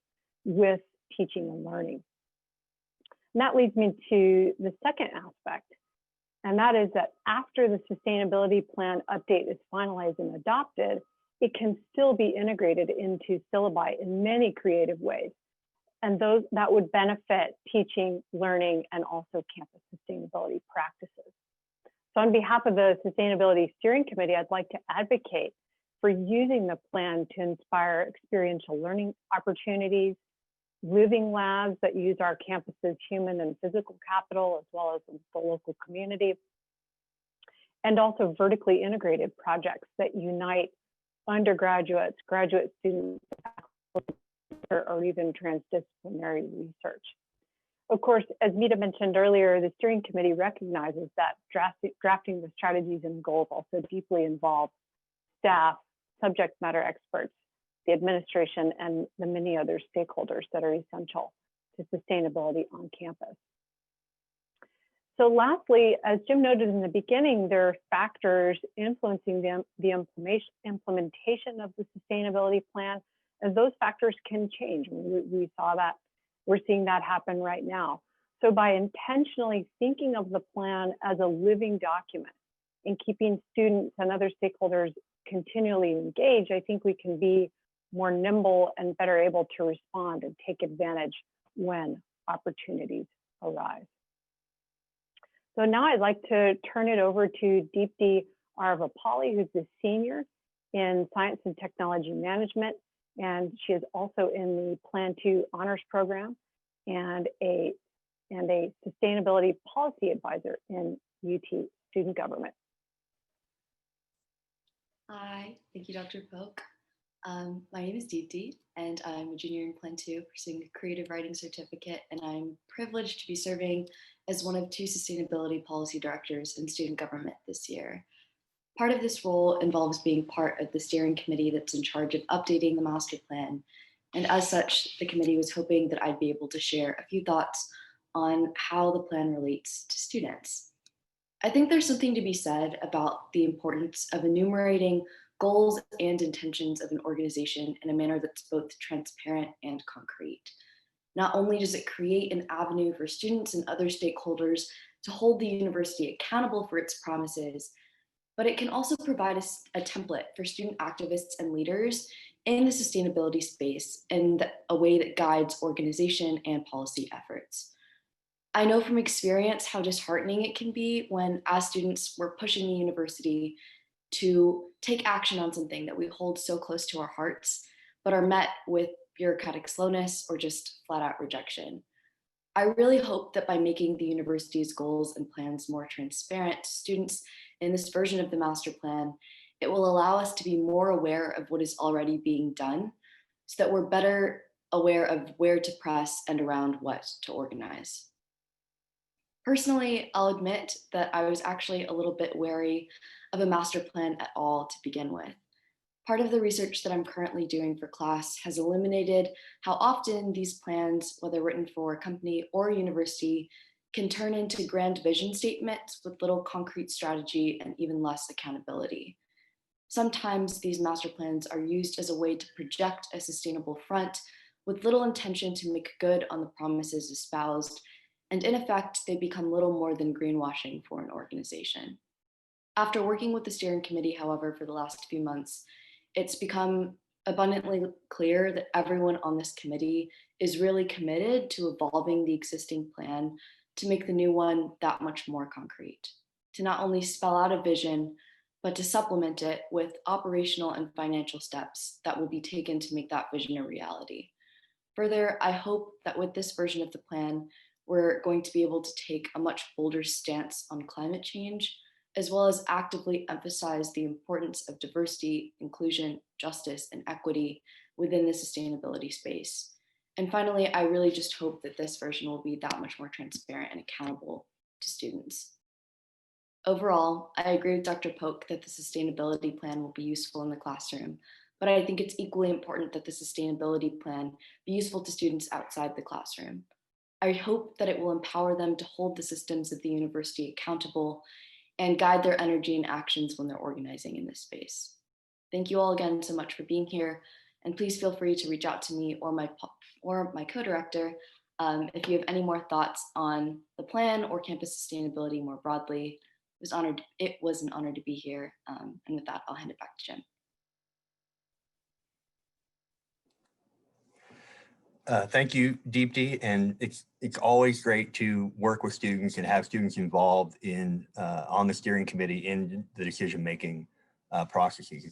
with teaching and learning. And that leads me to the second aspect, and that is that after the sustainability plan update is finalized and adopted, it can still be integrated into syllabi in many creative ways. And that would benefit teaching, learning, and also campus sustainability practices. So on behalf of the Sustainability Steering Committee, I'd like to advocate for using the plan to inspire experiential learning opportunities, living labs that use our campus's human and physical capital, as well as the local community, and also vertically integrated projects that unite undergraduates, graduate students, or even transdisciplinary research. Of course, as Mita mentioned earlier, the steering committee recognizes that drafting the strategies and goals also deeply involve staff, subject matter experts, the administration, and the many other stakeholders that are essential to sustainability on campus. So lastly, as Jim noted in the beginning, there are factors influencing the implementation of the sustainability plan, and those factors can change. We saw that, we're seeing that happen right now. So by intentionally thinking of the plan as a living document and keeping students and other stakeholders continually engaged, I think we can be more nimble and better able to respond and take advantage when opportunities arise. So now I'd like to turn it over to Deepti Arvapalli, who's the senior in Science and Technology Management, and she is also in the Plan 2 Honors Program and a Sustainability Policy Advisor in UT Student Government. Hi, thank you, Dr. Polk. My name is Deepti, and I'm a junior in Plan 2 pursuing a creative writing certificate, and I'm privileged to be serving as one of 2 sustainability policy directors in student government this year. Part of this role involves being part of the steering committee that's in charge of updating the master plan. And as such, the committee was hoping that I'd be able to share a few thoughts on how the plan relates to students. I think there's something to be said about the importance of enumerating goals and intentions of an organization in a manner that's both transparent and concrete. Not only does it create an avenue for students and other stakeholders to hold the university accountable for its promises, but it can also provide a template for student activists and leaders in the sustainability space in a way that guides organization and policy efforts. I know from experience how disheartening it can be when, as students, we're pushing the university to take action on something that we hold so close to our hearts, but are met with bureaucratic slowness or just flat out rejection. I really hope that by making the university's goals and plans more transparent to students in this version of the master plan, it will allow us to be more aware of what is already being done so that we're better aware of where to press and around what to organize. Personally, I'll admit that I was actually a little bit wary of a master plan at all to begin with. Part of the research that I'm currently doing for class has illuminated how often these plans, whether written for a company or a university, can turn into grand vision statements with little concrete strategy and even less accountability. Sometimes these master plans are used as a way to project a sustainable front with little intention to make good on the promises espoused, and in effect, they become little more than greenwashing for an organization. After working with the steering committee, however, for the last few months, it's become abundantly clear that everyone on this committee is really committed to evolving the existing plan to make the new one that much more concrete, to not only spell out a vision, but to supplement it with operational and financial steps that will be taken to make that vision a reality. Further, I hope that with this version of the plan, we're going to be able to take a much bolder stance on climate change, as well as actively emphasize the importance of diversity, inclusion, justice, and equity within the sustainability space. And finally, I really just hope that this version will be that much more transparent and accountable to students. Overall, I agree with Dr. Polk that the sustainability plan will be useful in the classroom, but I think it's equally important that the sustainability plan be useful to students outside the classroom. I hope that it will empower them to hold the systems of the university accountable and guide their energy and actions when they're organizing in this space. Thank you all again so much for being here, and please feel free to reach out to me or my co-director if you have any more thoughts on the plan or campus sustainability more broadly. It was an honor to be here, and with that, I'll hand it back to Jim. Thank you, Deepti, and it's always great to work with students and have students involved in on the steering committee in the decision-making processes.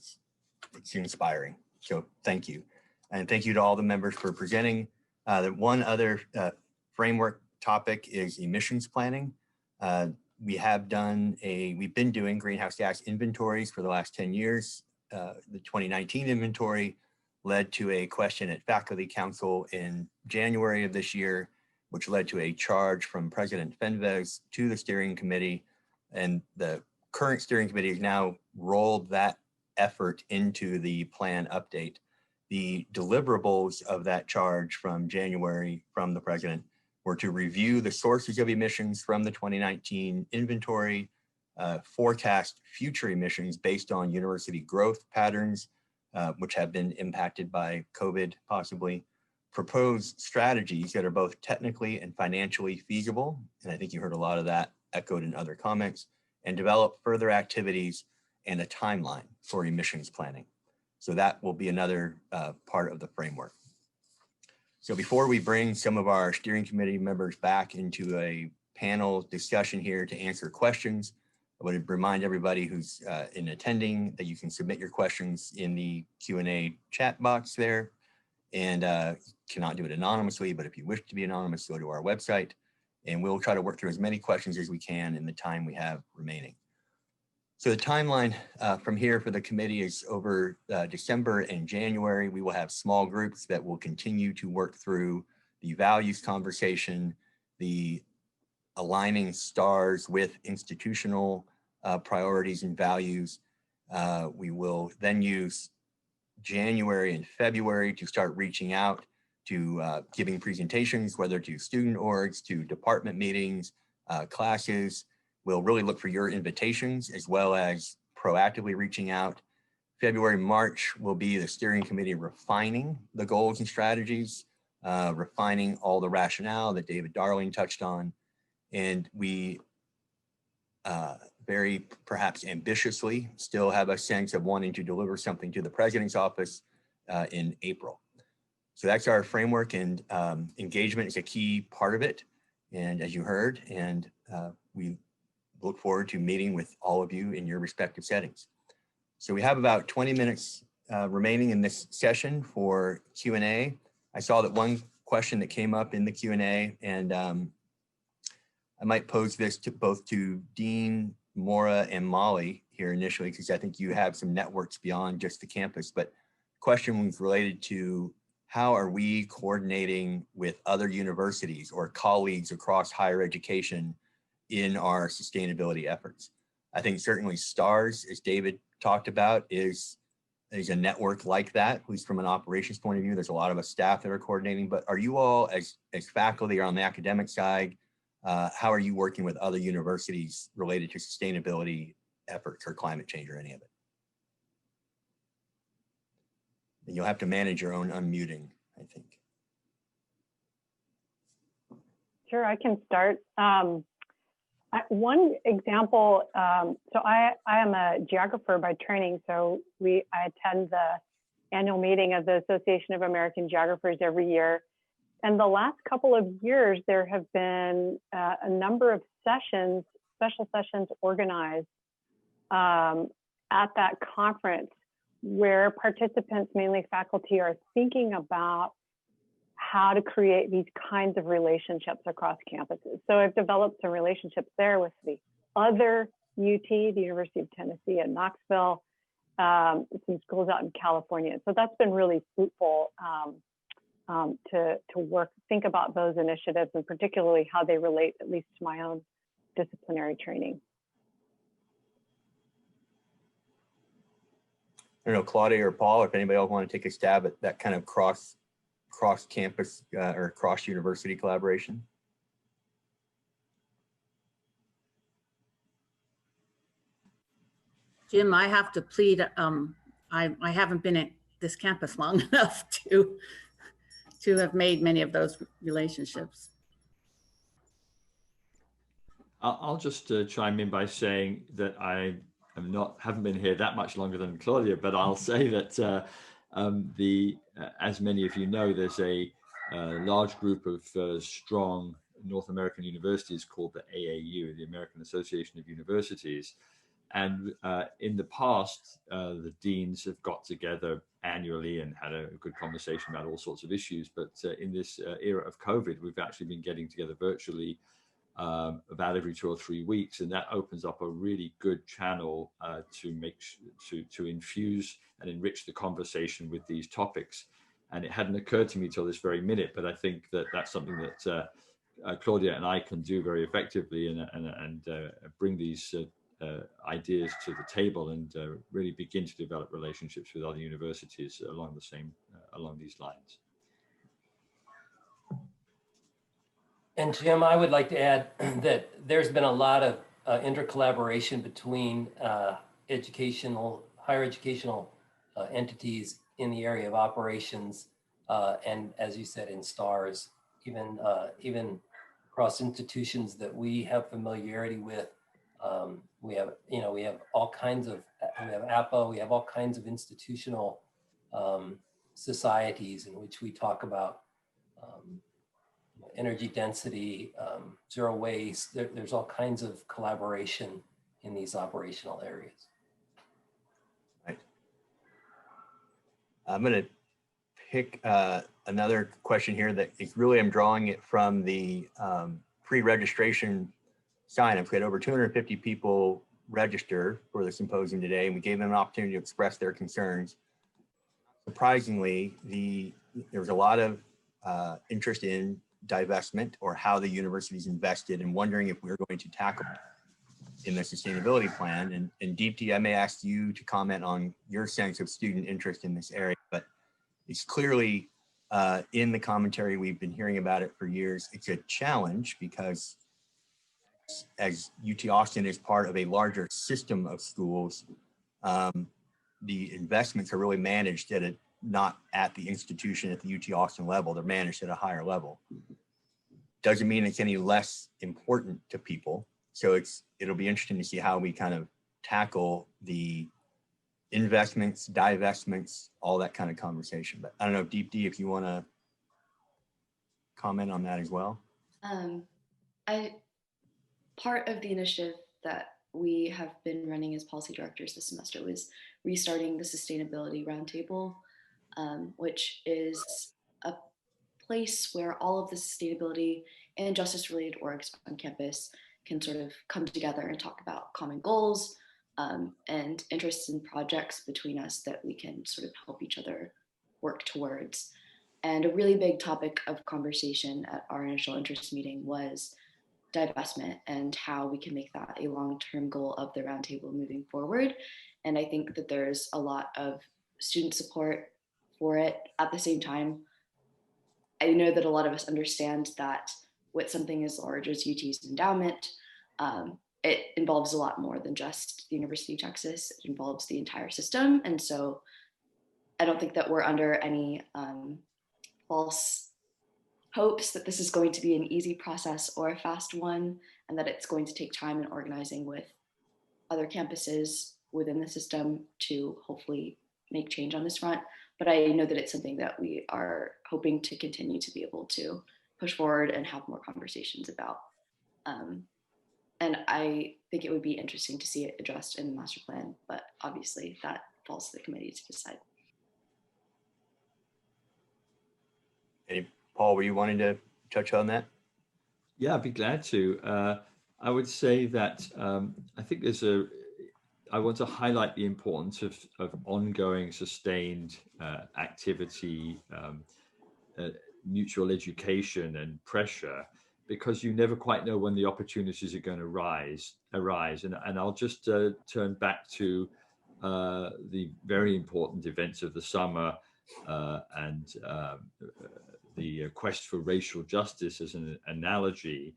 It's inspiring. So thank you, and thank you to all the members for presenting. The one other framework topic is emissions planning. We've been doing greenhouse gas inventories for the last 10 years. The 2019 inventory led to a question at Faculty Council in January of this year, which led to a charge from President Fenves to the steering committee. And the current steering committee has now rolled that effort into the plan update. The deliverables of that charge from January from the president were to review the sources of emissions from the 2019 inventory, forecast future emissions based on university growth patterns, which have been impacted by COVID possibly, propose strategies that are both technically and financially feasible. And I think you heard a lot of that echoed in other comments, and develop further activities and a timeline for emissions planning. So that will be another part of the framework. So before we bring some of our steering committee members back into a panel discussion here to answer questions, I would remind everybody who's in attending that you can submit your questions in the Q&A chat box there, and cannot do it anonymously, but if you wish to be anonymous, go to our website and we'll try to work through as many questions as we can in the time we have remaining. So the timeline from here for the committee is over December and January. We will have small groups that will continue to work through the values conversation, the aligning stars with institutional priorities and values. We will then use January and February to start reaching out to giving presentations, whether to student orgs, to department meetings, classes. We'll really look for your invitations as well as proactively reaching out. February, March will be the steering committee refining the goals and strategies, refining all the rationale that David Darling touched on. And we very perhaps ambitiously still have a sense of wanting to deliver something to the president's office in April. So that's our framework, and engagement is a key part of it. And as you heard, and we look forward to meeting with all of you in your respective settings. So we have about 20 minutes remaining in this session for Q&A. I saw that one question that came up in the Q&A, and I might pose this to both to Dean, Maura, and Molly here initially, because I think you have some networks beyond just the campus. But the question was related to how are we coordinating with other universities or colleagues across higher education in our sustainability efforts? I think certainly STARS, as David talked about, is a network like that, at least from an operations point of view. There's a lot of us staff that are coordinating, but are you all as faculty or on the academic side, how are you working with other universities related to sustainability efforts or climate change or any of it? And you'll have to manage your own unmuting, I think. Sure, I can start. One example, so I am a geographer by training, so I attend the annual meeting of the Association of American Geographers every year. And the last couple of years, there have been a number of sessions, special sessions organized at that conference where participants, mainly faculty, are thinking about how to create these kinds of relationships across campuses. So I've developed some relationships there with the other UT, the University of Tennessee at Knoxville, some schools out in California. So that's been really fruitful to think about those initiatives and particularly how they relate, at least to my own disciplinary training. I don't know, Claudia or Paul, if anybody else want to take a stab at that kind of cross campus or cross university collaboration. Jim, I have to plead, I haven't been at this campus long enough to have made many of those relationships. I'll just chime in by saying that I haven't been here that much longer than Claudia, but I'll say that as many of you know, there's a large group of strong North American universities called the AAU, the American Association of Universities. And in the past, the deans have got together annually and had a good conversation about all sorts of issues. But in this era of COVID, we've actually been getting together virtually about every 2 or 3 weeks, and that opens up a really good channel to infuse and enrich the conversation with these topics. And it hadn't occurred to me till this very minute, but I think that that's something that Claudia and I can do very effectively and bring these ideas to the table and really begin to develop relationships with other universities along these lines. And Jim, I would like to add that there's been a lot of intercollaboration between higher educational entities in the area of operations, and as you said, in STARS, even across institutions that we have familiarity with. We have all kinds of, we have APA, we have all kinds of institutional societies in which we talk about energy density, zero waste. There's all kinds of collaboration in these operational areas. Right. I'm going to pick another question here that is really, I'm drawing it from the pre-registration sign-ups. We had over 250 people register for the symposium today, and we gave them an opportunity to express their concerns. Surprisingly, there was a lot of interest in divestment or how the university's invested, and wondering if we're going to tackle it in the sustainability plan. And Deepti, I may ask you to comment on your sense of student interest in this area, but it's clearly in the commentary, we've been hearing about it for years. It's a challenge because as UT Austin is part of a larger system of schools, the investments are really managed not at the institution at the UT Austin level, they're managed at a higher level. Doesn't mean it's any less important to people. So it'll be interesting to see how we kind of tackle the investments, divestments, all that kind of conversation. But I don't know, Deepti, if you want to comment on that as well. Part of the initiative that we have been running as policy directors this semester was restarting the Sustainability Roundtable, which is a place where all of the sustainability and justice-related orgs on campus can sort of come together and talk about common goals and interests in projects between us that we can sort of help each other work towards. And a really big topic of conversation at our initial interest meeting was divestment and how we can make that a long-term goal of the roundtable moving forward. And I think that there's a lot of student support for it. At the same time, I know that a lot of us understand that with something as large as UT's endowment, it involves a lot more than just the University of Texas. It involves the entire system. And so I don't think that we're under any false hopes that this is going to be an easy process or a fast one, and that it's going to take time and organizing with other campuses within the system to hopefully make change on this front. but I know that it's something that we are hoping to continue to be able to push forward and have more conversations about. And I think it would be interesting to see it addressed in the master plan, but obviously that falls to the committee to decide. Paul, were you wanting to touch on that? Yeah, I'd be glad to. I would say that I think I want to highlight the importance of ongoing sustained activity, mutual education and pressure, because you never quite know when the opportunities are going to arise. And I'll just turn back to the very important events of the summer and the quest for racial justice as an analogy,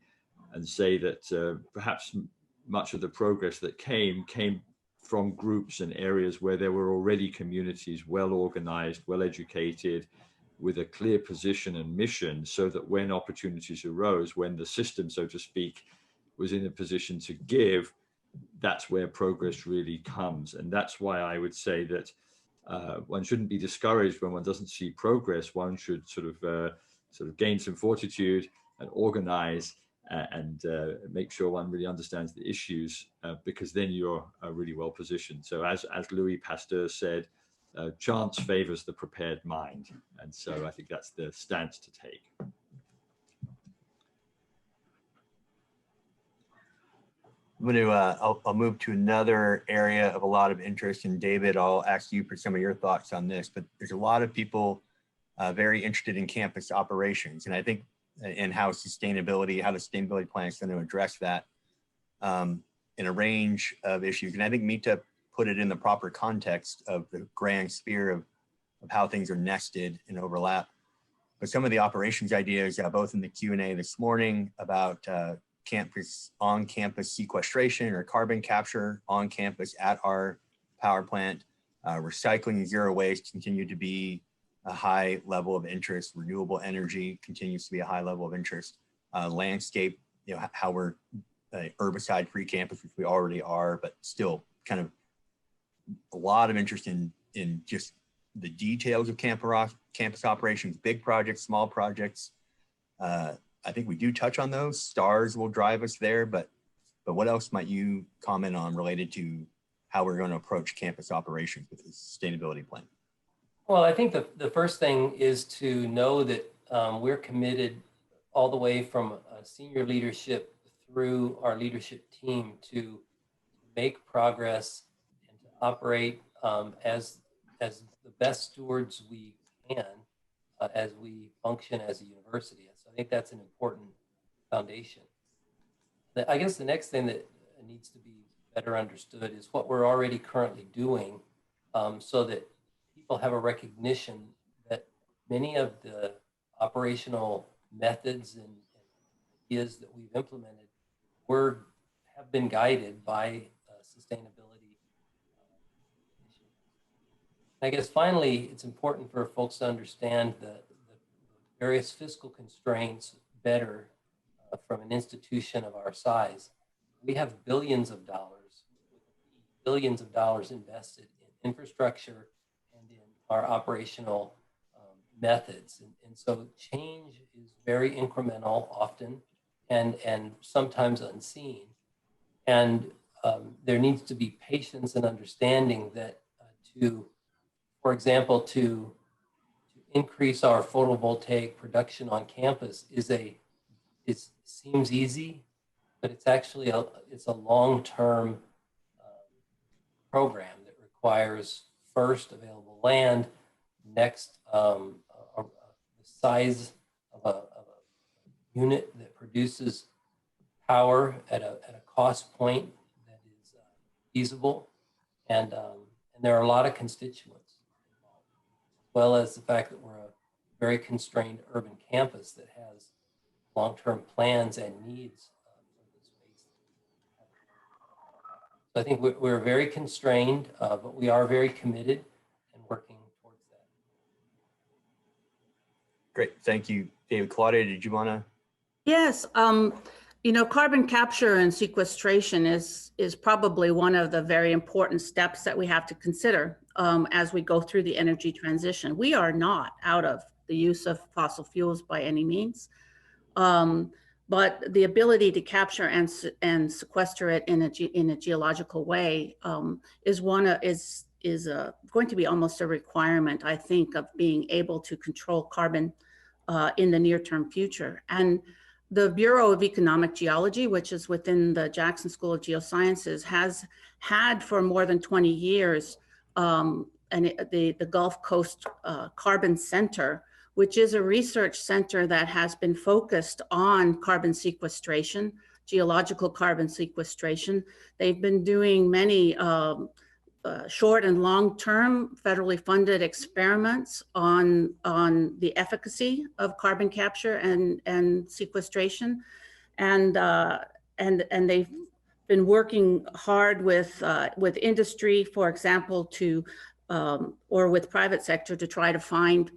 and say that perhaps much of the progress that came from groups and areas where there were already communities well organized, well educated, with a clear position and mission, so that when opportunities arose, when the system, so to speak, was in a position to give, that's where progress really comes. And that's why I would say that one shouldn't be discouraged when one doesn't see progress. One should sort of gain some fortitude and organize and make sure one really understands the issues, because then you're really well positioned. So as Louis Pasteur said, chance favors the prepared mind. And so I think that's the stance to take. I'm going to, I'll move to another area of a lot of interest. And David, I'll ask you for some of your thoughts on this, but there's a lot of people very interested in campus operations. And I think in how the sustainability plan is going to address that in a range of issues. And I think Mita put it in the proper context of the grand sphere of how things are nested and overlap. But some of the operations ideas, both in the Q&A this morning about on-campus sequestration or carbon capture on campus at our power plant, recycling and zero waste continue to be a high level of interest. Renewable energy continues to be a high level of interest. Landscape, how we're herbicide-free campus, which we already are, but still kind of a lot of interest in just the details of campus operations, big projects, small projects. I think we do touch on those. STARS will drive us there, but what else might you comment on related to how we're going to approach campus operations with the sustainability plan? Well, I think the first thing is to know that we're committed all the way from senior leadership through our leadership team to make progress and to operate as the best stewards we can as we function as a university. So I think that's an important foundation. I guess the next thing that needs to be better understood is what we're already currently doing, so that people have a recognition that many of the operational methods and ideas that we've implemented have been guided by sustainability issues. I guess finally, it's important for folks to understand the various fiscal constraints better from an institution of our size. We have billions of dollars invested in infrastructure and in our operational methods. And so change is very incremental often and sometimes unseen. And there needs to be patience and understanding that for example, to increase our photovoltaic production on campus it seems easy, but it's actually a long-term program that requires first available land, next the size of a unit that produces power at a cost point that is feasible, and there are a lot of constituents involved, as well as the fact that we're a very constrained urban campus that has long-term plans and needs for the space. So I think we're very constrained, but we are very committed and working towards that. Great, thank you, David. Claudia, did you want to? Yes, carbon capture and sequestration is probably one of the very important steps that we have to consider. as we go through the energy transition. We are not out of the use of fossil fuels by any means. But the ability to capture and sequester it in a geological way is going to be almost a requirement, I think, of being able to control carbon in the near-term future. And the Bureau of Economic Geology, which is within the Jackson School of Geosciences, has had for more than 20 years the Gulf Coast Carbon Center, which is a research center that has been focused on carbon sequestration, geological carbon sequestration. They've been doing many short and long-term federally funded experiments on the efficacy of carbon capture and sequestration, and they've been working hard with industry, for example, or with private sector to try to find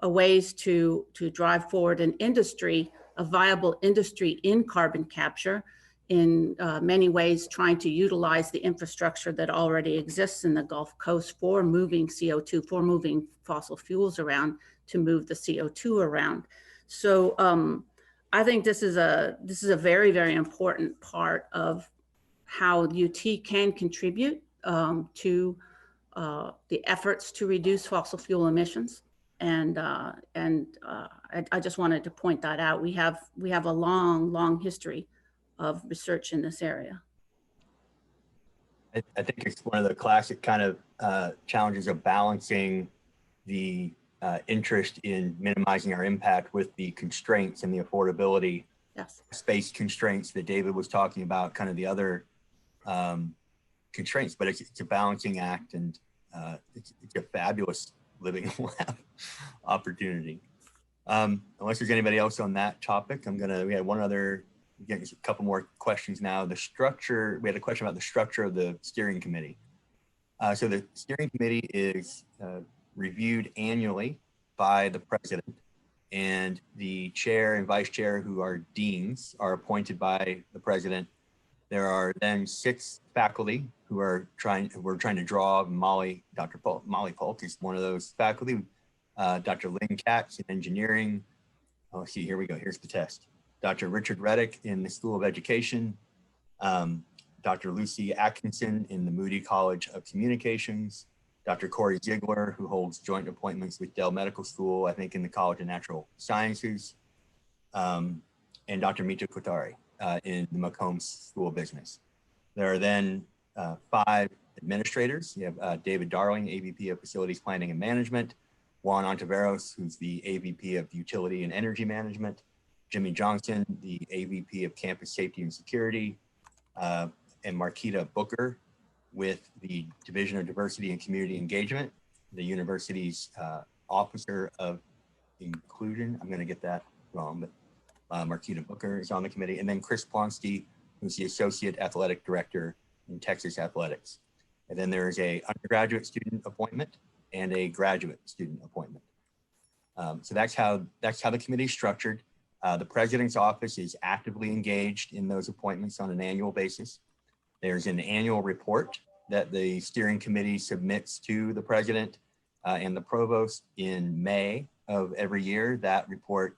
ways to drive forward an industry, a viable industry in carbon capture, in many ways trying to utilize the infrastructure that already exists in the Gulf Coast for moving CO2, for moving fossil fuels around to move the CO2 around. So I think this is a very, very important part of how UT can contribute to the efforts to reduce fossil fuel emissions. And I just wanted to point that out. We have a long history of research in this area. I think it's one of the classic kind of challenges of balancing the interest in minimizing our impact with the constraints and the affordability, yes, space constraints that David was talking about, kind of the other constraints, but it's a balancing act, and it's a fabulous living lab opportunity. Unless there's anybody else on that topic, we had one other, getting a couple more questions now. The structure, we had a question about the structure of the steering committee. So the steering committee is reviewed annually by the president, and the chair and vice chair, who are deans, are appointed by the president. There are then 6 faculty who are trying to draw. Molly Polk is one of those faculty. Dr. Lynn Katz in engineering. Oh, see, here we go. Here's the test. Dr. Richard Reddick in the School of Education. Dr. Lucy Atkinson in the Moody College of Communications. Dr. Corey Ziegler, who holds joint appointments with Dell Medical School, I think in the College of Natural Sciences. And Dr. Mita Kotari in the Macomb School of Business. There are then 5 administrators. You have David Darling, AVP of Facilities Planning and Management, Juan Ontiveros, who's the AVP of Utility and Energy Management, Jimmy Johnson, the AVP of Campus Safety and Security, and Marquita Booker with the Division of Diversity and Community Engagement, the university's Officer of Inclusion. I'm going to get that wrong, but Marquita Booker is on the committee, and then Chris Plonsky, who's the Associate Athletic Director in Texas Athletics. And then there is a undergraduate student appointment and a graduate student appointment. So that's how the committee is structured. The president's office is actively engaged in those appointments on an annual basis. There's an annual report that the steering committee submits to the president and the provost in May of every year. That report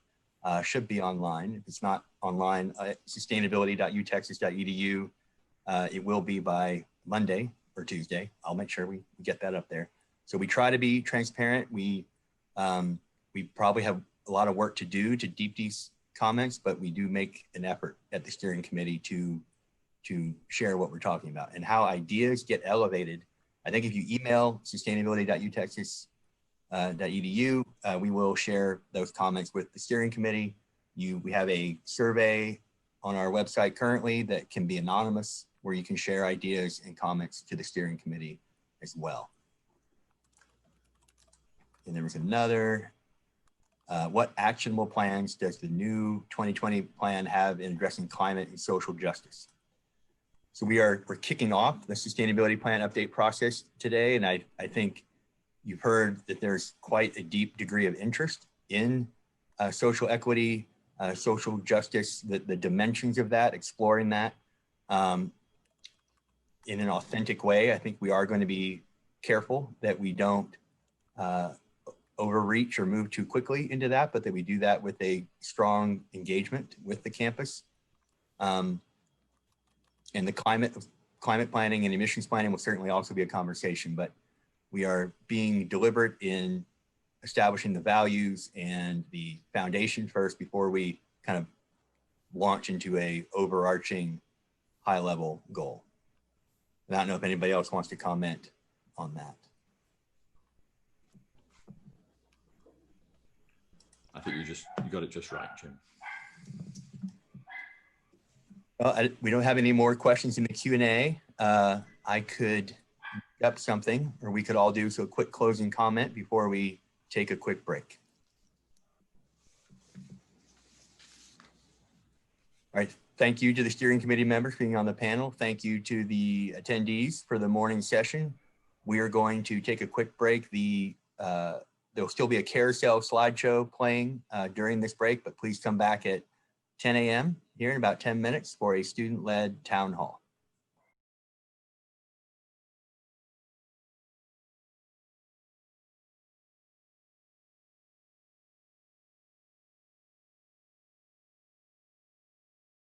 should be online. If it's not online, sustainability.utexas.edu, it will be by Monday or Tuesday. I'll make sure we get that up there. So we try to be transparent. We probably have a lot of work to do to deep these comments, but we do make an effort at the steering committee to share what we're talking about and how ideas get elevated. I think if you email sustainability.utexas.edu, we will share those comments with the steering committee. We have a survey on our website currently that can be anonymous, where you can share ideas and comments to the steering committee as well. And there was another, what actionable plans does the new 2020 plan have in addressing climate and social justice? So we're kicking off the sustainability plan update process today. And I think you've heard that there's quite a deep degree of interest in social equity, social justice, the dimensions of that, exploring that in an authentic way. I think we are going to be careful that we don't overreach or move too quickly into that, but that we do that with a strong engagement with the campus. And the climate planning and emissions planning will certainly also be a conversation, but we are being deliberate in establishing the values and the foundation first before we kind of launch into a overarching high level goal. And I don't know if anybody else wants to comment on that. I think you got it just right, Jim. Well, we don't have any more questions in the Q&A. I could up something, or we could all do so a quick closing comment before we take a quick break. All right, thank you to the steering committee members being on the panel. Thank you to the attendees for the morning session. We are going to take a quick break. There'll still be a carousel slideshow playing during this break, but please come back at 10 a.m. here in about 10 minutes for a student-led town hall.